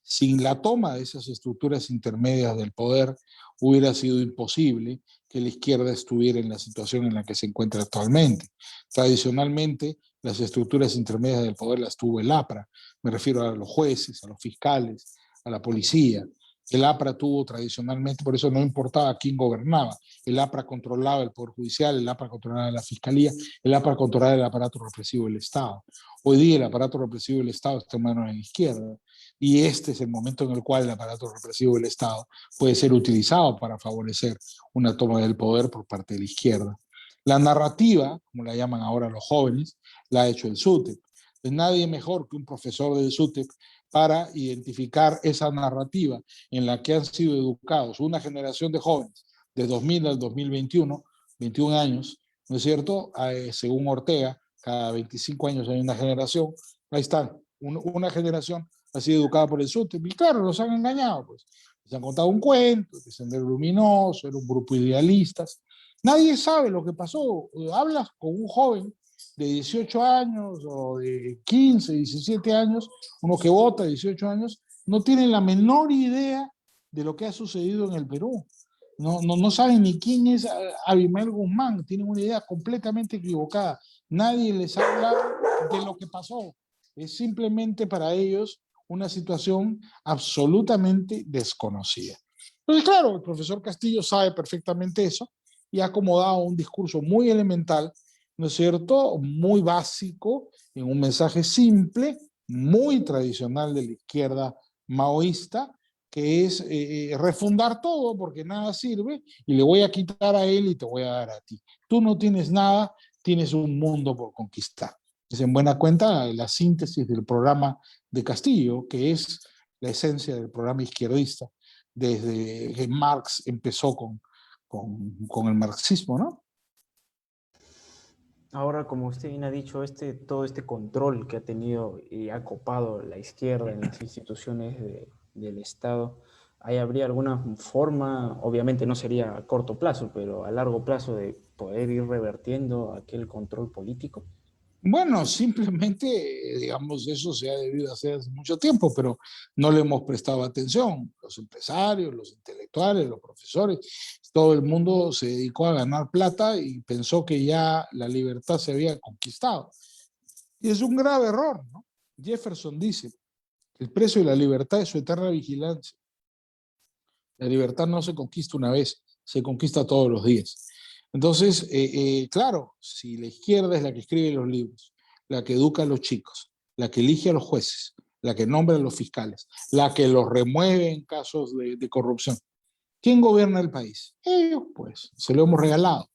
Sin la toma de esas estructuras intermedias del poder, hubiera sido imposible que la izquierda estuviera en la situación en la que se encuentra actualmente. Tradicionalmente, las estructuras intermedias del poder las tuvo el APRA. Me refiero a los jueces, a los fiscales, a la policía. El APRA tuvo tradicionalmente, por eso no importaba quién gobernaba. El APRA controlaba el Poder Judicial, el APRA controlaba la Fiscalía, el APRA controlaba el aparato represivo del Estado. Hoy día el aparato represivo del Estado está en manos de la izquierda. Y este es el momento en el cual el aparato represivo del Estado puede ser utilizado para favorecer una toma del poder por parte de la izquierda. La narrativa, como la llaman ahora los jóvenes, la ha hecho el SUTEP. Pues nadie mejor que un profesor del SUTEP para identificar esa narrativa en la que han sido educados una generación de jóvenes de 2000 al 2021, 21 años, ¿no es cierto? Según Ortega, cada 25 años hay una generación. Ahí está, una generación ha sido educada por el SUTEP y claro, los han engañado, pues. Les han contado un cuento, que Sendero Luminoso, era un grupo de idealistas. Nadie sabe lo que pasó. Hablas con un joven de 18 años o de 15, 17 años, uno que vota 18 años, no tiene la menor idea de lo que ha sucedido en el Perú. No saben ni quién es Abimael Guzmán, tienen una idea completamente equivocada. Nadie les habla de lo que pasó. Es simplemente para ellos una situación absolutamente desconocida. Entonces, claro, el profesor Castillo sabe perfectamente eso y ha acomodado un discurso muy elemental, ¿no es cierto?, muy básico, en un mensaje simple, muy tradicional de la izquierda maoísta, que es refundar todo porque nada sirve y le voy a quitar a él y te voy a dar a ti. Tú no tienes nada, tienes un mundo por conquistar. Es en buena cuenta la síntesis del programa de Castillo, que es la esencia del programa izquierdista, desde que Marx empezó con el marxismo, ¿no? Ahora, como usted bien ha dicho, todo este control que ha tenido y ha copado la izquierda en las instituciones del Estado, ¿ahí habría alguna forma, obviamente no sería a corto plazo, pero a largo plazo, de poder ir revertiendo aquel control político? Bueno, simplemente, digamos, eso se ha debido hacer hace mucho tiempo, pero no le hemos prestado atención. Los empresarios, los intelectuales, los profesores, todo el mundo se dedicó a ganar plata y pensó que ya la libertad se había conquistado. Y es un grave error, ¿no? Jefferson dice, el precio de la libertad es su eterna vigilancia. La libertad no se conquista una vez, se conquista todos los días. Entonces, claro, si la izquierda es la que escribe los libros, la que educa a los chicos, la que elige a los jueces, la que nombra a los fiscales, la que los remueve en casos de corrupción, ¿quién gobierna el país? Ellos, pues, se lo hemos regalado,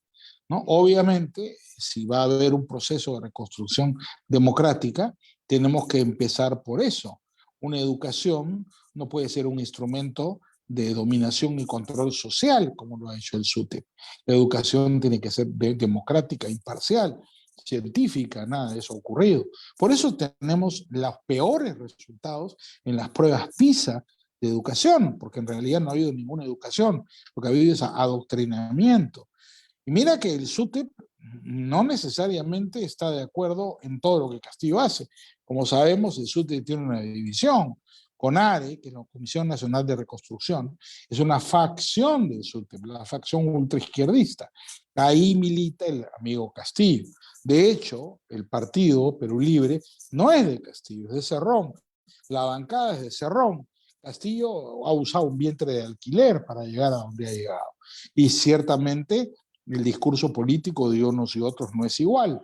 ¿no? Obviamente, si va a haber un proceso de reconstrucción democrática, tenemos que empezar por eso. Una educación no puede ser un instrumento de dominación y control social, como lo ha hecho el SUTEP. La educación tiene que ser democrática, imparcial, científica, nada de eso ha ocurrido. Por eso tenemos los peores resultados en las pruebas PISA de educación, porque en realidad no ha habido ninguna educación, lo que ha habido es adoctrinamiento. Y mira que el SUTEP no necesariamente está de acuerdo en todo lo que Castillo hace. Como sabemos, el SUTEP tiene una división. CONARE, que es la Comisión Nacional de Reconstrucción, es una facción del SUTEP, la facción ultraizquierdista. Ahí milita el amigo Castillo. De hecho, el partido Perú Libre no es de Castillo, es de Cerrón. La bancada es de Cerrón. Castillo ha usado un vientre de alquiler para llegar a donde ha llegado. Y ciertamente el discurso político de unos y otros no es igual.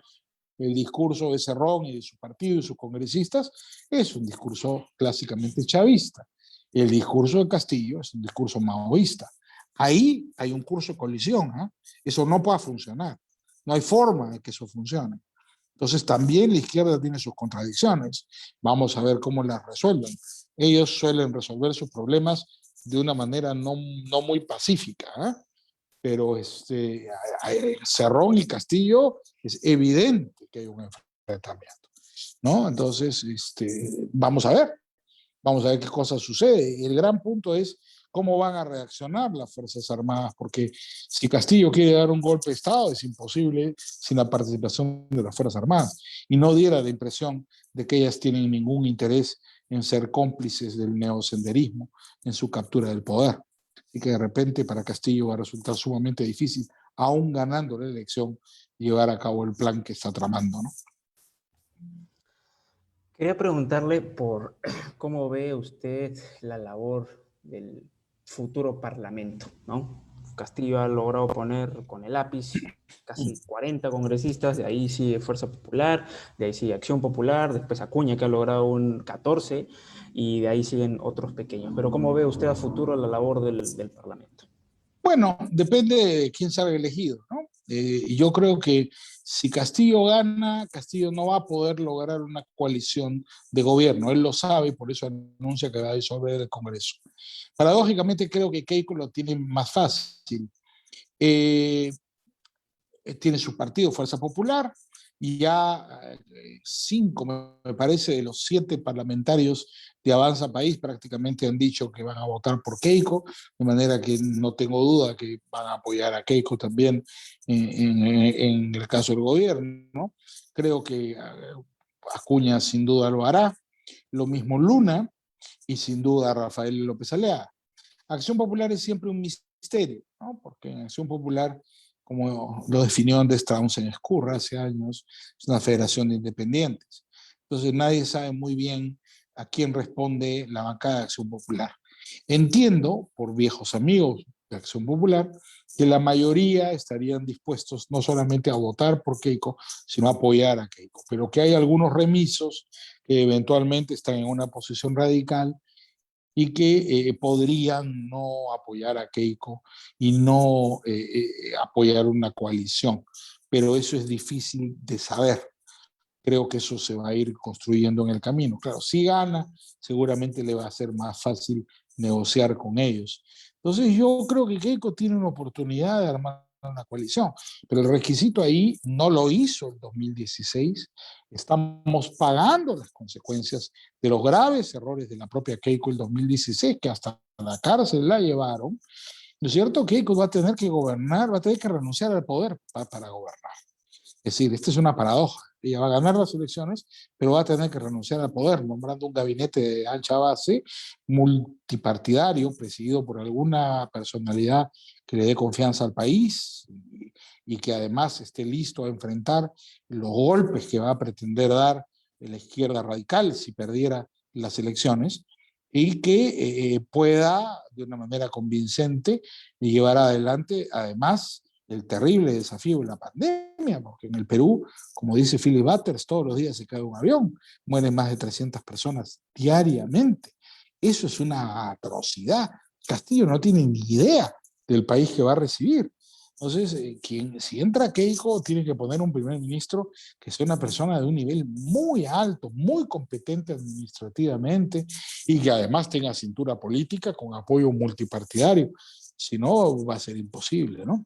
El discurso de Cerrón y de su partido y sus congresistas es un discurso clásicamente chavista. El discurso de Castillo es un discurso maoísta. Ahí hay un curso de colisión, ¿eh? Eso no puede funcionar. No hay forma de que eso funcione. Entonces también la izquierda tiene sus contradicciones. Vamos a ver cómo las resuelven. Ellos suelen resolver sus problemas de una manera no muy pacífica, ¿eh? Pero Cerrón y Castillo es evidente que hay un enfrentamiento, ¿no? Entonces, vamos a ver qué cosa sucede. Y el gran punto es cómo van a reaccionar las Fuerzas Armadas, porque si Castillo quiere dar un golpe de Estado, es imposible sin la participación de las Fuerzas Armadas, y no diera la impresión de que ellas tienen ningún interés en ser cómplices del neosenderismo en su captura del poder. Y que de repente para Castillo va a resultar sumamente difícil, aún ganando la elección, llevar a cabo el plan que está tramando, ¿no? Quería preguntarle por cómo ve usted la labor del futuro Parlamento, ¿no? Castillo ha logrado poner con el lápiz casi 40 congresistas, de ahí sigue Fuerza Popular, de ahí sigue Acción Popular, después Acuña, que ha logrado un 14, y de ahí siguen otros pequeños. Pero ¿cómo ve usted a futuro la labor del Parlamento? Bueno, depende de quién salga elegido, ¿no? Y yo creo que si Castillo gana, Castillo no va a poder lograr una coalición de gobierno. Él lo sabe y por eso anuncia que va a disolver el Congreso. Paradójicamente creo que Keiko lo tiene más fácil. Eh, Tiene su partido Fuerza Popular y ya 5, me parece, de los 7 parlamentarios de Avanza País prácticamente han dicho que van a votar por Keiko, de manera que no tengo duda que van a apoyar a Keiko también en el caso del gobierno, ¿no? Creo que Acuña sin duda lo hará, lo mismo Luna y sin duda Rafael López Alea. Acción Popular es siempre un misterio, ¿no? Porque en Acción Popular, como lo definió Andrés Townsend Escurra hace años, es una federación de independientes. Entonces nadie sabe muy bien a quién responde la bancada de Acción Popular. Entiendo, por viejos amigos de Acción Popular, que la mayoría estarían dispuestos no solamente a votar por Keiko, sino a apoyar a Keiko, pero que hay algunos remisos que eventualmente están en una posición radical y que podrían no apoyar a Keiko y no apoyar una coalición. Pero eso es difícil de saber. Creo que eso se va a ir construyendo en el camino. Claro, si gana, seguramente le va a ser más fácil negociar con ellos. Entonces yo creo que Keiko tiene una oportunidad de armar una coalición, pero el requisito ahí no lo hizo en 2016. Estamos pagando las consecuencias de los graves errores de la propia Keiko en 2016, que hasta la cárcel la llevaron. ¿No es cierto? Keiko va a tener que gobernar, va a tener que renunciar al poder para gobernar. Es decir, esta es una paradoja. Ella va a ganar las elecciones, pero va a tener que renunciar al poder, nombrando un gabinete de ancha base, multipartidario, presidido por alguna personalidad que le dé confianza al país y que además esté listo a enfrentar los golpes que va a pretender dar la izquierda radical si perdiera las elecciones y que pueda, de una manera convincente, llevar adelante, además, el terrible desafío de la pandemia, porque en el Perú, como dice Philip Butters, todos los días se cae un avión, mueren más de 300 personas diariamente. Eso es una atrocidad. Castillo no tiene ni idea del país que va a recibir. Entonces, si entra Keiko, tiene que poner un primer ministro que sea una persona de un nivel muy alto, muy competente administrativamente y que además tenga cintura política con apoyo multipartidario. Si no, va a ser imposible, ¿no?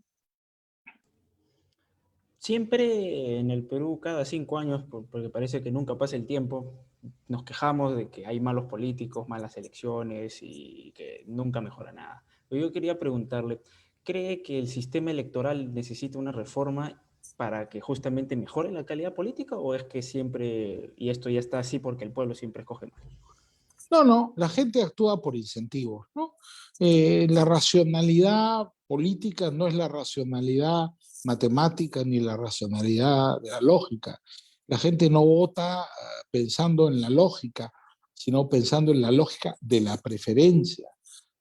Siempre en el Perú, cada 5 años, porque parece que nunca pasa el tiempo, nos quejamos de que hay malos políticos, malas elecciones y que nunca mejora nada. Pero yo quería preguntarle, ¿cree que el sistema electoral necesita una reforma para que justamente mejore la calidad política o es que siempre, y esto ya está así porque el pueblo siempre escoge mal? No, no, la gente actúa por incentivos, ¿no? La racionalidad política no es la racionalidad matemática ni la racionalidad de la lógica. La gente no vota pensando en la lógica, sino pensando en la lógica de la preferencia,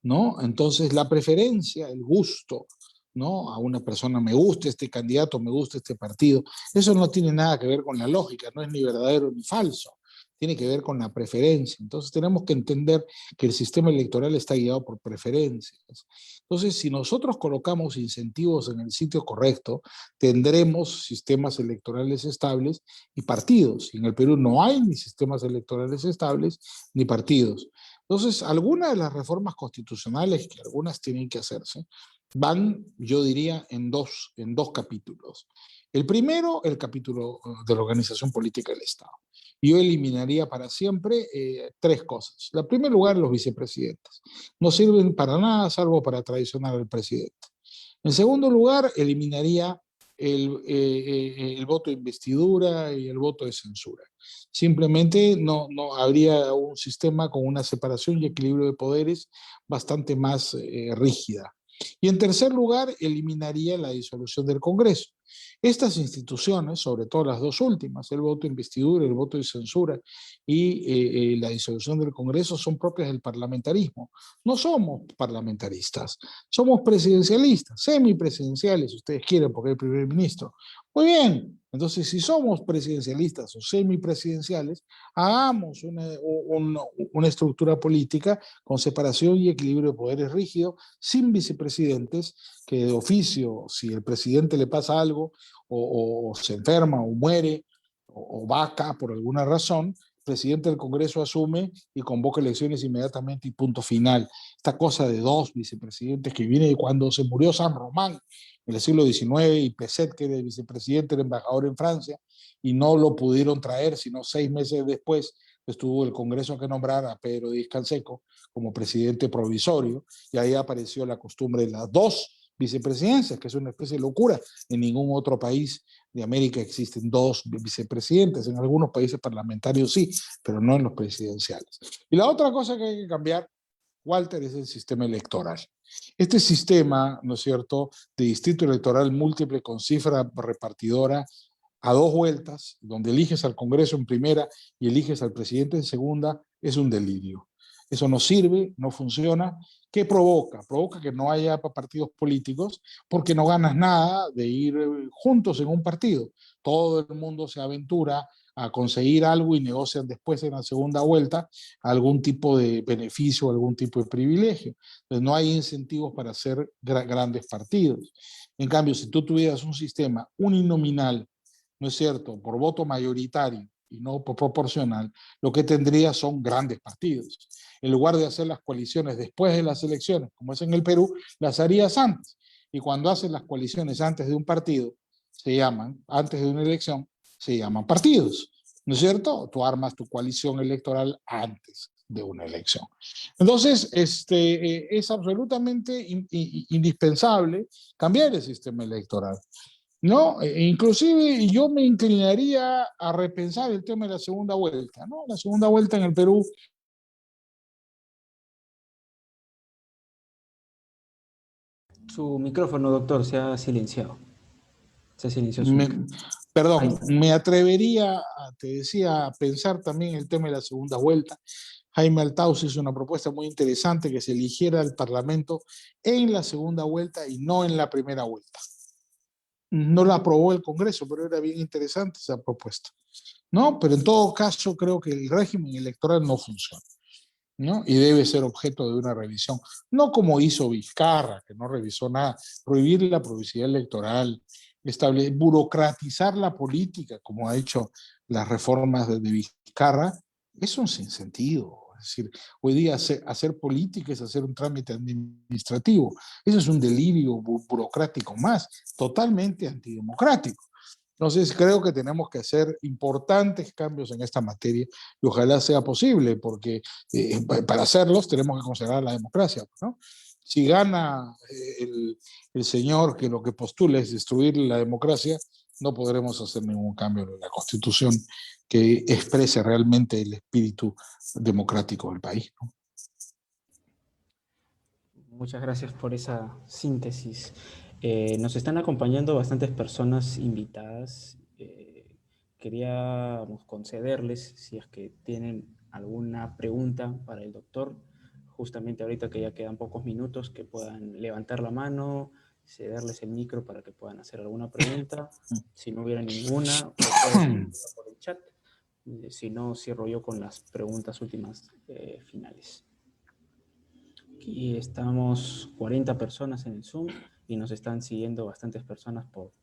¿no? Entonces, la preferencia, el gusto, ¿no? A una persona me gusta este candidato, me gusta este partido, eso no tiene nada que ver con la lógica, no es ni verdadero ni falso, tiene que ver con la preferencia. Entonces, tenemos que entender que el sistema electoral está guiado por preferencias. Entonces, si nosotros colocamos incentivos en el sitio correcto, tendremos sistemas electorales estables y partidos. Y en el Perú no hay ni sistemas electorales estables ni partidos. Entonces, algunas de las reformas constitucionales, que algunas tienen que hacerse, van, yo diría, en dos capítulos. El primero, el capítulo de la organización política del Estado. Yo eliminaría para siempre 3 cosas. En primer lugar, los vicepresidentes. No sirven para nada salvo para traicionar al presidente. En segundo lugar, eliminaría el voto de investidura y el voto de censura. Simplemente no habría un sistema con una separación y equilibrio de poderes bastante más rígida. Y en tercer lugar, eliminaría la disolución del Congreso. Estas instituciones, sobre todo las dos últimas, el voto de investidura, el voto de censura y la disolución del Congreso, son propias del parlamentarismo. No somos parlamentaristas, somos presidencialistas, semipresidenciales, si ustedes quieren, porque hay primer ministro. Muy bien, entonces si somos presidencialistas o semipresidenciales, hagamos una estructura política con separación y equilibrio de poderes rígido, sin vicepresidentes, que de oficio, si el presidente le pasa algo, o se enferma, o muere, o vaca por alguna razón, el presidente del Congreso asume y convoca elecciones inmediatamente y punto final. Esta cosa de dos vicepresidentes que viene de cuando se murió San Román en el siglo XIX y Peset, que era el vicepresidente, era embajador en Francia, y no lo pudieron traer, sino 6 meses después estuvo el Congreso que nombrara a Pedro Díaz-Canseco como presidente provisorio, y ahí apareció la costumbre de las dos vicepresidencias, que es una especie de locura. En ningún otro país de América existen dos vicepresidentes, en algunos países parlamentarios sí, pero no en los presidenciales. Y la otra cosa que hay que cambiar, Walter, es el sistema electoral. Este sistema, ¿no es cierto?, de distrito electoral múltiple con cifra repartidora a dos vueltas, donde eliges al Congreso en primera y eliges al presidente en segunda, es un delirio. Eso no sirve, no funciona. ¿Qué provoca? Provoca que no haya partidos políticos porque no ganas nada de ir juntos en un partido. Todo el mundo se aventura a conseguir algo y negocian después en la segunda vuelta algún tipo de beneficio, algún tipo de privilegio. Entonces no hay incentivos para hacer grandes partidos. En cambio, si tú tuvieras un sistema uninominal, ¿no es cierto?, por voto mayoritario y no por proporcional, lo que tendría son grandes partidos. En lugar de hacer las coaliciones después de las elecciones, como es en el Perú, las harías antes. Y cuando haces las coaliciones antes de un partido, se llaman, antes de una elección, se llaman partidos. ¿No es cierto? Tú armas tu coalición electoral antes de una elección. Entonces, es absolutamente indispensable cambiar el sistema electoral. ¿No? Inclusive yo me inclinaría a repensar el tema de la segunda vuelta, ¿no? La segunda vuelta en el Perú. Su micrófono, doctor, se ha silenciado. Se silenció su Me, micrófono. Ahí perdón, está. me atrevería, te decía, a pensar también el tema de la segunda vuelta. Jaime Althaus hizo una propuesta muy interesante, que se eligiera el Parlamento en la segunda vuelta y no en la primera vuelta. No la aprobó el Congreso, pero era bien interesante esa propuesta, ¿no? Pero en todo caso creo que el régimen electoral no funciona, ¿no? Y debe ser objeto de una revisión, no como hizo Vizcarra, que no revisó nada, prohibir la publicidad electoral, burocratizar la política, como ha hecho las reformas de Vizcarra, es un sinsentido. Es decir, hoy día hacer política es hacer un trámite administrativo. Eso es un delirio burocrático más, totalmente antidemocrático. Entonces creo que tenemos que hacer importantes cambios en esta materia y ojalá sea posible, porque para hacerlos tenemos que considerar la democracia, ¿no? Si gana el señor que lo que postula es destruir la democracia, no podremos hacer ningún cambio en la Constitución que exprese realmente el espíritu democrático del país, ¿no? Muchas gracias por esa síntesis. Nos están acompañando bastantes personas invitadas. Queríamos concederles, si es que tienen alguna pregunta para el doctor, justamente ahorita que ya quedan pocos minutos, que puedan levantar la mano, cederles el micro para que puedan hacer alguna pregunta. Si no hubiera ninguna, lo pueden enviar por el chat. Si no, cierro yo con las preguntas últimas finales. Aquí estamos 40 personas en el Zoom y nos están siguiendo bastantes personas por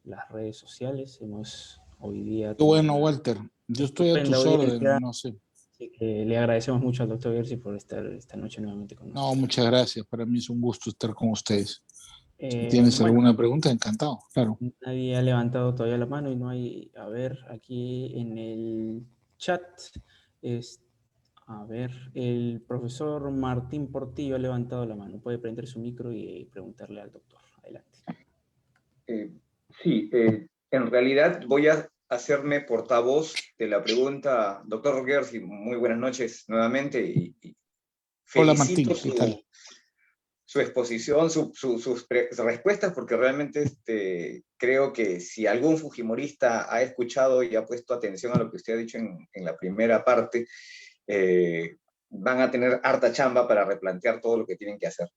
las redes sociales. Hemos hoy día Qué tenido bueno, una Walter. Yo estoy a estupenda tus órdenes, audiencia, no sé. así que le agradecemos mucho al doctor Gersi por estar esta noche nuevamente con No, nosotros. muchas gracias. Para mí es un gusto estar con ustedes. Si tienes Bueno, alguna pregunta, encantado, claro. nadie ha levantado todavía la mano y no hay, a ver, aquí en el chat, es, a ver, el profesor Martín Portillo ha levantado la mano. Puede prender su micro y preguntarle al doctor. Adelante. Eh, sí, en realidad voy a hacerme portavoz de la pregunta, doctor Gersi, muy buenas noches nuevamente y Hola felicito Martín, ¿qué tal? su exposición, sus respuestas, porque realmente creo que si algún fujimorista ha escuchado y ha puesto atención a lo que usted ha dicho en la primera parte, van a tener harta chamba para replantear todo lo que tienen que hacer.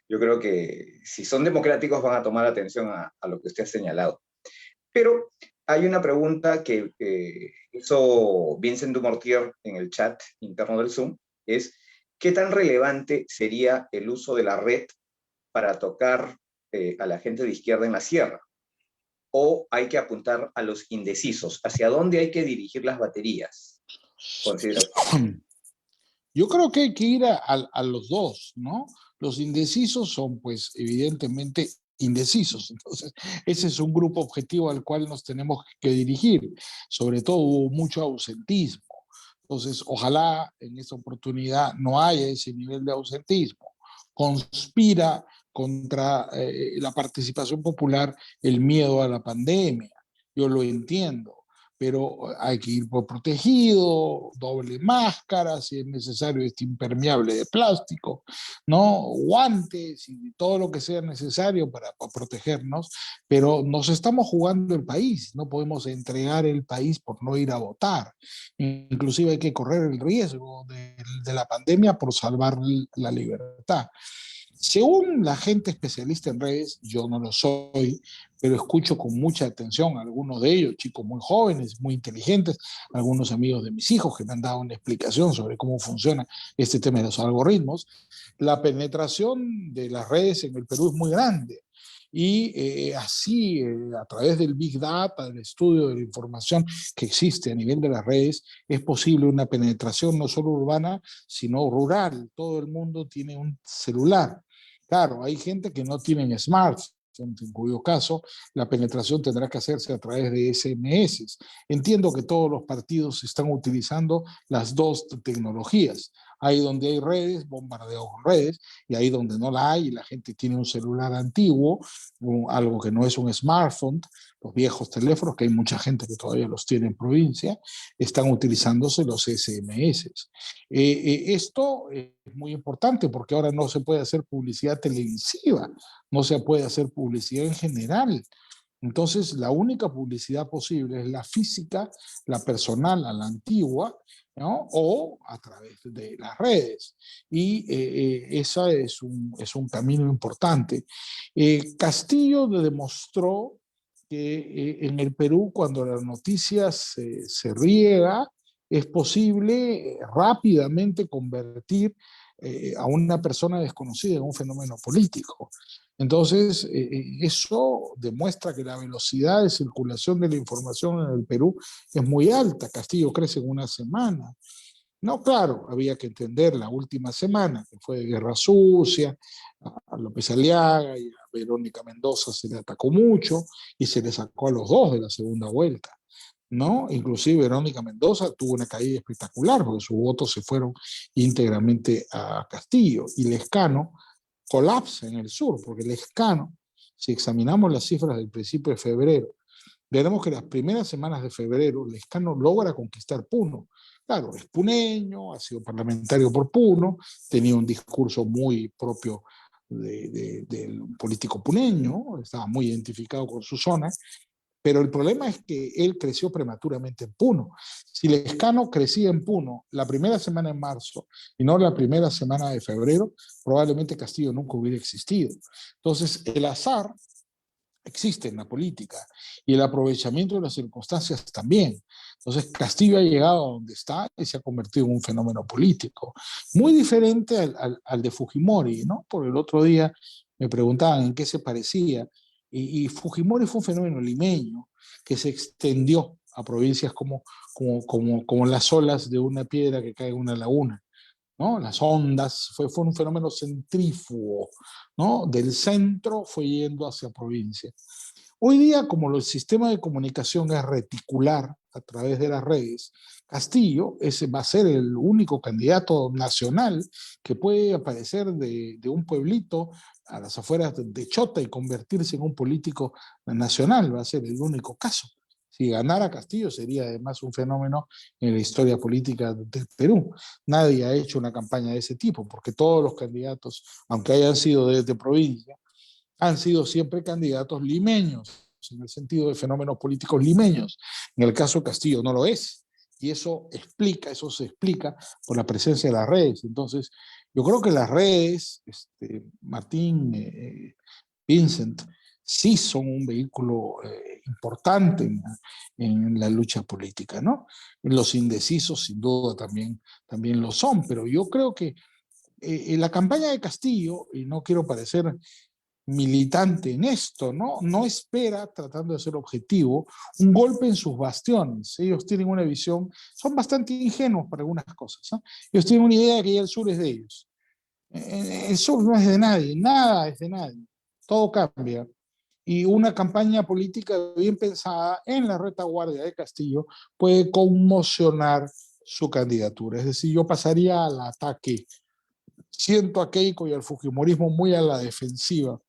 Yo creo que si son democráticos van a tomar atención a lo que usted ha señalado. Pero hay una pregunta que hizo Vincent Dumortier en el chat interno del Zoom, es ¿qué tan relevante sería el uso de la red para tocar a la gente de izquierda en la sierra? ¿O hay que apuntar a los indecisos? ¿Hacia dónde hay que dirigir las baterías? Considera usted. Yo creo que hay que ir a los dos, ¿no? Los indecisos son, pues, evidentemente indecisos. Entonces, ese es un grupo objetivo al cual nos tenemos que dirigir. Sobre todo hubo mucho ausentismo. Entonces, ojalá en esta oportunidad no haya ese nivel de ausentismo. Conspira contra la participación popular el miedo a la pandemia. Yo lo entiendo, pero hay que ir por protegido, doble máscara, si es necesario este impermeable de plástico, ¿no? Guantes y todo lo que sea necesario para protegernos, pero nos estamos jugando el país, no podemos entregar el país por no ir a votar. Inclusive hay que correr el riesgo de la pandemia por salvar la libertad. Según la gente especialista en redes, yo no lo soy, pero escucho con mucha atención a algunos de ellos, chicos muy jóvenes, muy inteligentes, algunos amigos de mis hijos que me han dado una explicación sobre cómo funciona este tema de los algoritmos. La penetración de las redes en el Perú es muy grande. Y así, a través del Big Data, del estudio de la información que existe a nivel de las redes, es posible una penetración no solo urbana, sino rural. Todo el mundo tiene un celular. Claro, hay gente que no tiene smartphones, en cuyo caso la penetración tendrá que hacerse a través de SMS. Entiendo que todos los partidos están utilizando las dos tecnologías. Ahí donde hay redes, bombardeo con redes, y ahí donde no la hay, y la gente tiene un celular antiguo, algo que no es un smartphone, los viejos teléfonos, que hay mucha gente que todavía los tiene en provincia, están utilizándose los SMS. Esto es muy importante porque ahora no se puede hacer publicidad televisiva, no se puede hacer publicidad en general. Entonces, la única publicidad posible es la física, la personal, a la antigua, ¿no? O a través de las redes. Y esa es un camino importante. Castillo demostró que en el Perú, cuando la noticia se riega, es posible rápidamente convertir a una persona desconocida en un fenómeno político. Entonces, eso demuestra que la velocidad de circulación de la información en el Perú es muy alta. Castillo crece en una semana. No, claro, había que entender la última semana, que fue de guerra sucia, a López Aliaga y a Verónica Mendoza se le atacó mucho y se le sacó a los dos de la segunda vuelta, ¿no? Inclusive Verónica Mendoza tuvo una caída espectacular porque sus votos se fueron íntegramente a Castillo y Lescano colapsa en el sur, porque Lescano, si examinamos las cifras del principio de febrero, veremos que las primeras semanas de febrero Lescano logra conquistar Puno. Claro, es puneño, ha sido parlamentario por Puno, tenía un discurso muy propio del político puneño, estaba muy identificado con su zona, pero el problema es que él creció prematuramente en Puno. Si Lescano crecía en Puno la primera semana de marzo y no la primera semana de febrero, probablemente Castillo nunca hubiera existido. Entonces, el azar existe en la política y el aprovechamiento de las circunstancias también. Entonces Castillo ha llegado a donde está y se ha convertido en un fenómeno político, muy diferente al de Fujimori, ¿no? Por el otro día me preguntaban en qué se parecía y Fujimori fue un fenómeno limeño que se extendió a provincias como las olas de una piedra que cae en una laguna, ¿no? Las ondas, fue un fenómeno centrífugo, ¿no? Del centro fue yendo hacia provincia. Hoy día, como el sistema de comunicación es reticular a través de las redes, Castillo va a ser el único candidato nacional que puede aparecer de un pueblito a las afueras de Chota y convertirse en un político nacional, va a ser el único caso. Si ganara Castillo sería además un fenómeno en la historia política del Perú. Nadie ha hecho una campaña de ese tipo, porque todos los candidatos, aunque hayan sido de provincia, han sido siempre candidatos limeños, en el sentido de fenómenos políticos limeños. En el caso de Castillo no lo es. Y eso se explica por la presencia de las redes. Entonces, yo creo que las redes, Martín, Vincent, sí son un vehículo importante en la lucha política, ¿no? Los indecisos sin duda también lo son, pero yo creo que en la campaña de Castillo, y no quiero parecer militante en esto, ¿no? No espera, tratando de ser objetivo, un golpe en sus bastiones. Ellos tienen una visión, son bastante ingenuos para algunas cosas, ¿no? Ellos tienen una idea de que ya el sur es de ellos. El sur no es de nadie, nada es de nadie, todo cambia. Y una campaña política bien pensada en la retaguardia de Castillo puede conmocionar su candidatura. Es decir, yo pasaría al ataque. Siento a Keiko y al fujimorismo muy a la defensiva.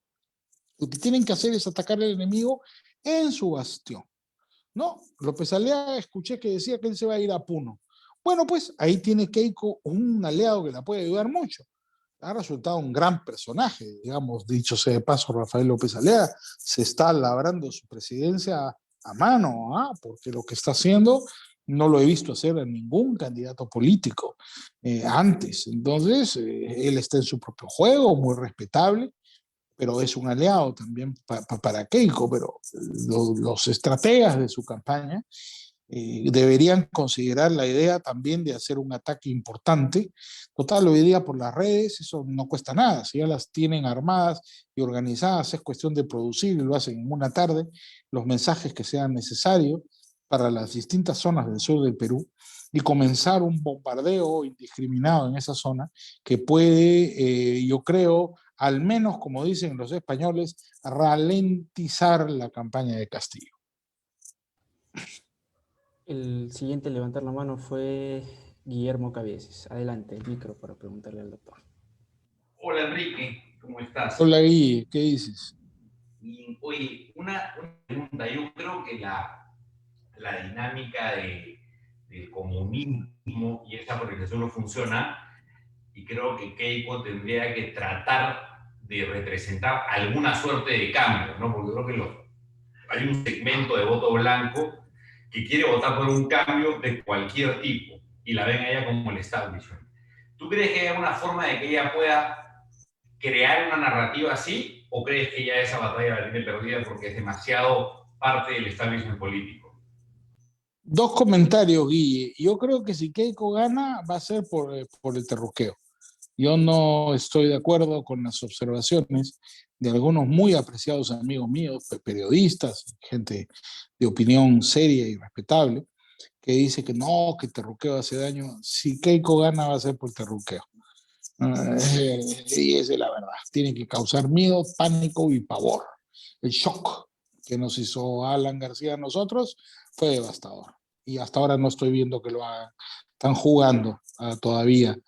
Lo que tienen que hacer es atacar al enemigo en su bastión. No, López Aliaga escuché que decía que él se va a ir a Puno. Bueno, pues ahí tiene Keiko un aliado que la puede ayudar mucho. Ha resultado un gran personaje, digamos, dicho sea de paso, Rafael López Aliaga se está labrando su presidencia a mano, porque lo que está haciendo no lo he visto hacer a ningún candidato político antes. Entonces, él está en su propio juego, muy respetable, pero es un aliado también para Keiko, pero los estrategas de su campaña deberían considerar la idea también de hacer un ataque importante. Total, hoy día por las redes eso no cuesta nada, si ya las tienen armadas y organizadas, es cuestión de producir y lo hacen en una tarde, los mensajes que sean necesarios para las distintas zonas del sur del Perú y comenzar un bombardeo indiscriminado en esa zona que puede, yo creo, al menos como dicen los españoles, ralentizar la campaña de Castillo. El siguiente en levantar la mano fue Guillermo Cabieces. Adelante, el micro para preguntarle al doctor. Hola Enrique, ¿cómo estás? Hola Guille, ¿qué dices? Y, oye, una pregunta. Yo creo que la dinámica del comunismo y esa organización no funciona, y creo que Keiko tendría que tratar de representar alguna suerte de cambio, ¿no? Porque creo que hay un segmento de voto blanco que quiere votar por un cambio de cualquier tipo y la ven a ella como el establishment. ¿Tú crees que hay alguna forma de que ella pueda crear una narrativa así, o crees que ya esa batalla la tiene perdida porque es demasiado parte del establishment político? Dos comentarios, Guille. Yo creo que si Keiko gana va a ser por el terruqueo. Yo no estoy de acuerdo con las observaciones de algunos muy apreciados amigos míos, periodistas, gente de opinión seria y respetable, que dice que no, que terruqueo hace daño. Si Keiko gana va a ser por terruqueo. Y esa es la verdad. Tiene que causar miedo, pánico y pavor. El shock que nos hizo Alan García a nosotros fue devastador. Y hasta ahora no estoy viendo que lo hagan. Están jugando todavía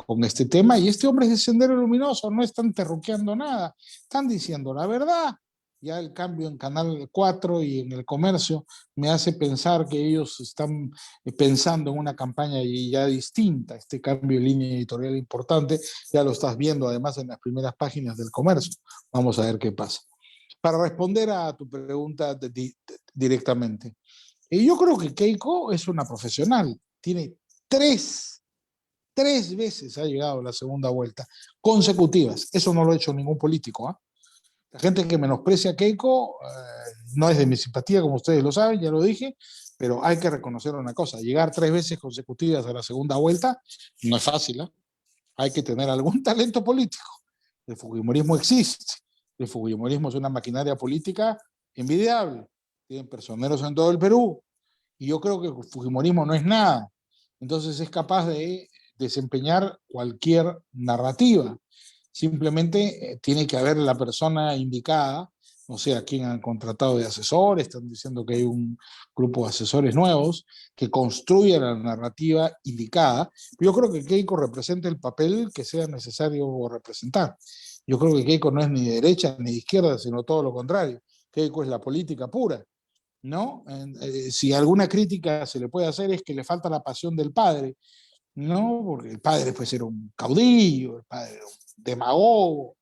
con este tema. Y este hombre es de Sendero Luminoso, no están terruqueando nada. Están diciendo la verdad. Ya el cambio en Canal 4 y en el comercio me hace pensar que ellos están pensando en una campaña ya distinta, este cambio de línea editorial importante, ya lo estás viendo además en las primeras páginas del comercio. Vamos a ver qué pasa. Para responder a tu pregunta directamente, yo creo que Keiko es una profesional, tiene tres veces ha llegado a la segunda vuelta consecutivas, eso no lo ha hecho ningún político, ¿ah? La gente que menosprecia a Keiko no es de mi simpatía, como ustedes lo saben, ya lo dije, pero hay que reconocer una cosa, llegar 3 veces consecutivas a la segunda vuelta no es fácil, ¿eh? Hay que tener algún talento político. El fujimorismo existe, el fujimorismo es una maquinaria política envidiable, tienen personeros en todo el Perú, y yo creo que el fujimorismo no es nada, entonces es capaz de desempeñar cualquier narrativa. Simplemente tiene que haber la persona indicada, no sé a quién han contratado de asesores, están diciendo que hay un grupo de asesores nuevos que construya la narrativa indicada. Yo creo que Keiko representa el papel que sea necesario representar. Yo creo que Keiko no es ni de derecha ni de izquierda, sino todo lo contrario. Keiko es la política pura, ¿no? Si alguna crítica se le puede hacer es que le falta la pasión del padre, ¿no? Porque el padre puede ser un caudillo, el padre era un demagogo,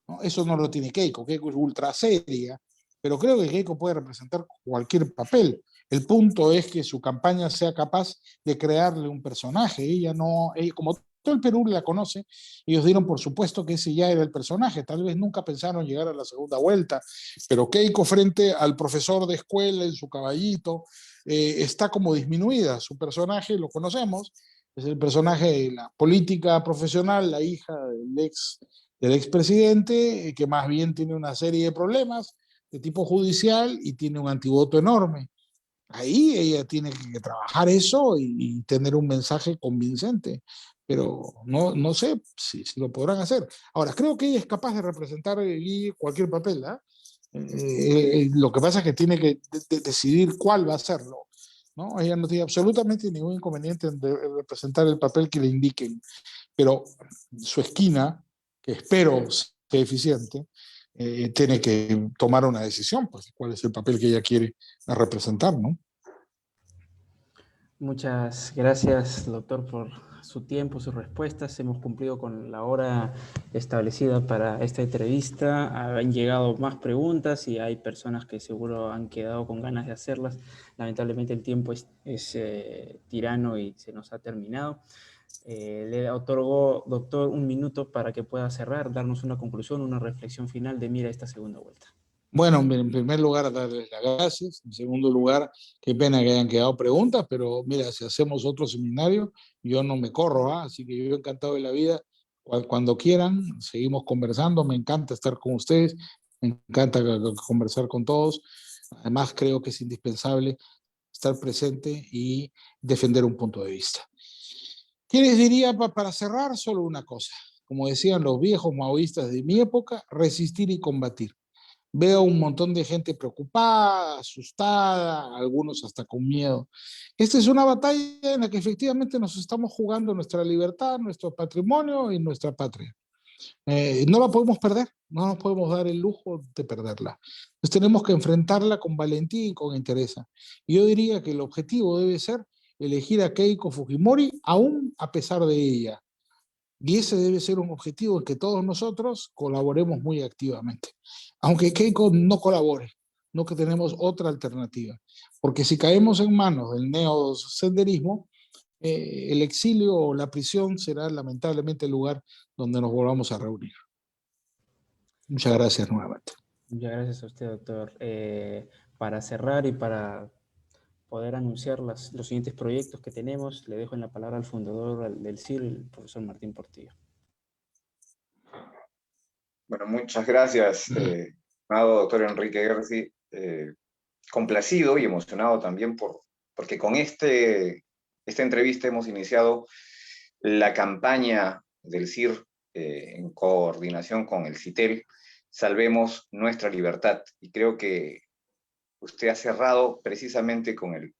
¿no? Eso no lo tiene Keiko. Keiko es ultra seria, pero creo que Keiko puede representar cualquier papel. El punto es que su campaña sea capaz de crearle un personaje. Ella no, ella, como todo el Perú la conoce. Ellos dieron por supuesto que ese ya era el personaje, tal vez nunca pensaron llegar a la segunda vuelta, pero Keiko frente al profesor de escuela en su caballito, está como disminuida. Su personaje lo conocemos, es el personaje de la política profesional, la hija del expresidente, que más bien tiene una serie de problemas de tipo judicial y tiene un antivoto enorme. Ahí ella tiene que trabajar eso y tener un mensaje convincente, pero no sé si lo podrán hacer. Ahora, creo que ella es capaz de representar cualquier papel, ¿eh? Lo que pasa es que tiene que decidir cuál va a hacerlo, ¿no? Ella no tiene absolutamente ningún inconveniente en representar el papel que le indiquen, pero su esquina, que espero sea eficiente, tiene que tomar una decisión, pues, cuál es el papel que ella quiere representar, ¿no? Muchas gracias, doctor, por su tiempo, sus respuestas. Hemos cumplido con la hora establecida para esta entrevista. Han llegado más preguntas y hay personas que seguro han quedado con ganas de hacerlas. Lamentablemente el tiempo es tirano y se nos ha terminado. Le otorgo, doctor, un minuto para que pueda cerrar, darnos una conclusión, una reflexión final de mira esta segunda vuelta. Bueno, en primer lugar, darles las gracias. En segundo lugar, qué pena que hayan quedado preguntas, pero mira, si hacemos otro seminario, yo no me corro, ¿ah? Así que yo encantado de la vida. Cuando quieran, seguimos conversando. Me encanta estar con ustedes, me encanta conversar con todos. Además, creo que es indispensable estar presente y defender un punto de vista. ¿Qué les diría para cerrar? Solo una cosa. Como decían los viejos maoístas de mi época, resistir y combatir. Veo un montón de gente preocupada, asustada, algunos hasta con miedo. Esta es una batalla en la que efectivamente nos estamos jugando nuestra libertad, nuestro patrimonio y nuestra patria. No la podemos perder, no nos podemos dar el lujo de perderla. Entonces tenemos que enfrentarla con valentía y con interés. Y yo diría que el objetivo debe ser elegir a Keiko Fujimori aún a pesar de ella. Y ese debe ser un objetivo en que todos nosotros colaboremos muy activamente. Aunque Keiko no colabore, no que tenemos otra alternativa. Porque si caemos en manos del neosenderismo, el exilio o la prisión será lamentablemente el lugar donde nos volvamos a reunir. Muchas gracias nuevamente. Muchas gracias a usted, doctor. Para cerrar y para poder anunciar los siguientes proyectos que tenemos, le dejo en la palabra al fundador del CIR, el profesor Martín Portillo. Bueno, muchas gracias, estimado doctor Enrique Gersi. Complacido y emocionado también porque con esta entrevista hemos iniciado la campaña del CIR en coordinación con el CITEL, Salvemos Nuestra Libertad. Y creo que usted ha cerrado precisamente con el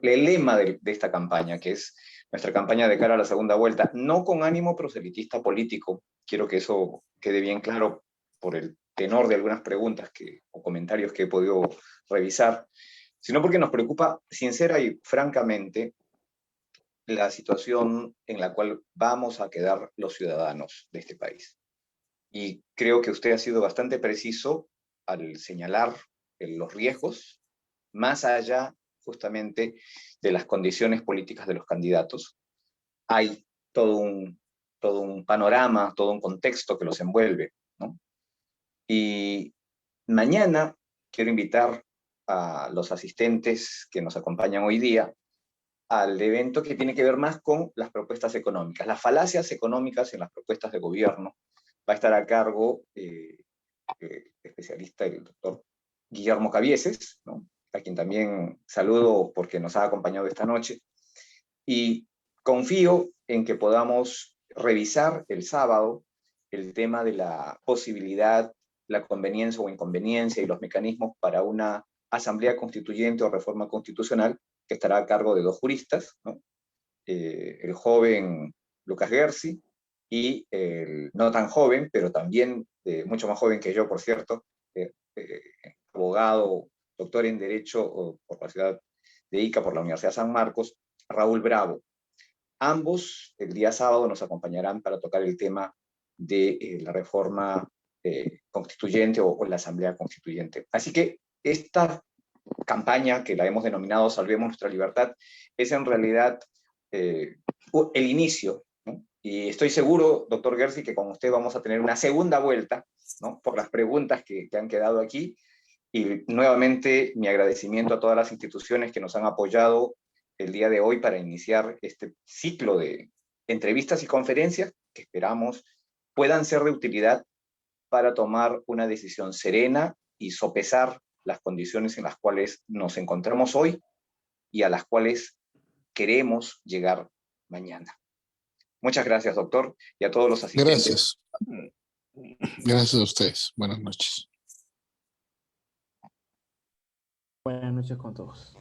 lema de esta campaña, que es nuestra campaña de cara a la segunda vuelta, no con ánimo proselitista político. Quiero que eso quede bien claro por el tenor de algunas preguntas o comentarios que he podido revisar, sino porque nos preocupa sincera y francamente la situación en la cual vamos a quedar los ciudadanos de este país. Y creo que usted ha sido bastante preciso al señalar los riesgos, más allá justamente de las condiciones políticas de los candidatos. Hay todo un panorama, todo un contexto que los envuelve, ¿no? Y mañana quiero invitar a los asistentes que nos acompañan hoy día al evento que tiene que ver más con las propuestas económicas, las falacias económicas en las propuestas de gobierno. Va a estar a cargo especialista el doctor Guillermo Cabieses, ¿no?, a quien también saludo porque nos ha acompañado esta noche, y confío en que podamos revisar el sábado el tema de la posibilidad, la conveniencia o inconveniencia y los mecanismos para una asamblea constituyente o reforma constitucional que estará a cargo de dos juristas, ¿no?, el joven Lucas Gersi y el no tan joven, pero también mucho más joven que yo, por cierto, abogado, doctor en Derecho por la ciudad de Ica, por la Universidad San Marcos, Raúl Bravo. Ambos el día sábado nos acompañarán para tocar el tema de la reforma constituyente o la asamblea constituyente. Así que esta campaña, que la hemos denominado Salvemos Nuestra Libertad, es en realidad el inicio, ¿no? Y estoy seguro, doctor Gersi, que con usted vamos a tener una segunda vuelta, ¿no? Por las preguntas que han quedado aquí. Y nuevamente mi agradecimiento a todas las instituciones que nos han apoyado el día de hoy para iniciar este ciclo de entrevistas y conferencias que esperamos puedan ser de utilidad para tomar una decisión serena y sopesar las condiciones en las cuales nos encontramos hoy y a las cuales queremos llegar mañana. Muchas gracias, doctor, y a todos los asistentes. Gracias. Gracias a ustedes. Buenas noches. Buenas noches con todos.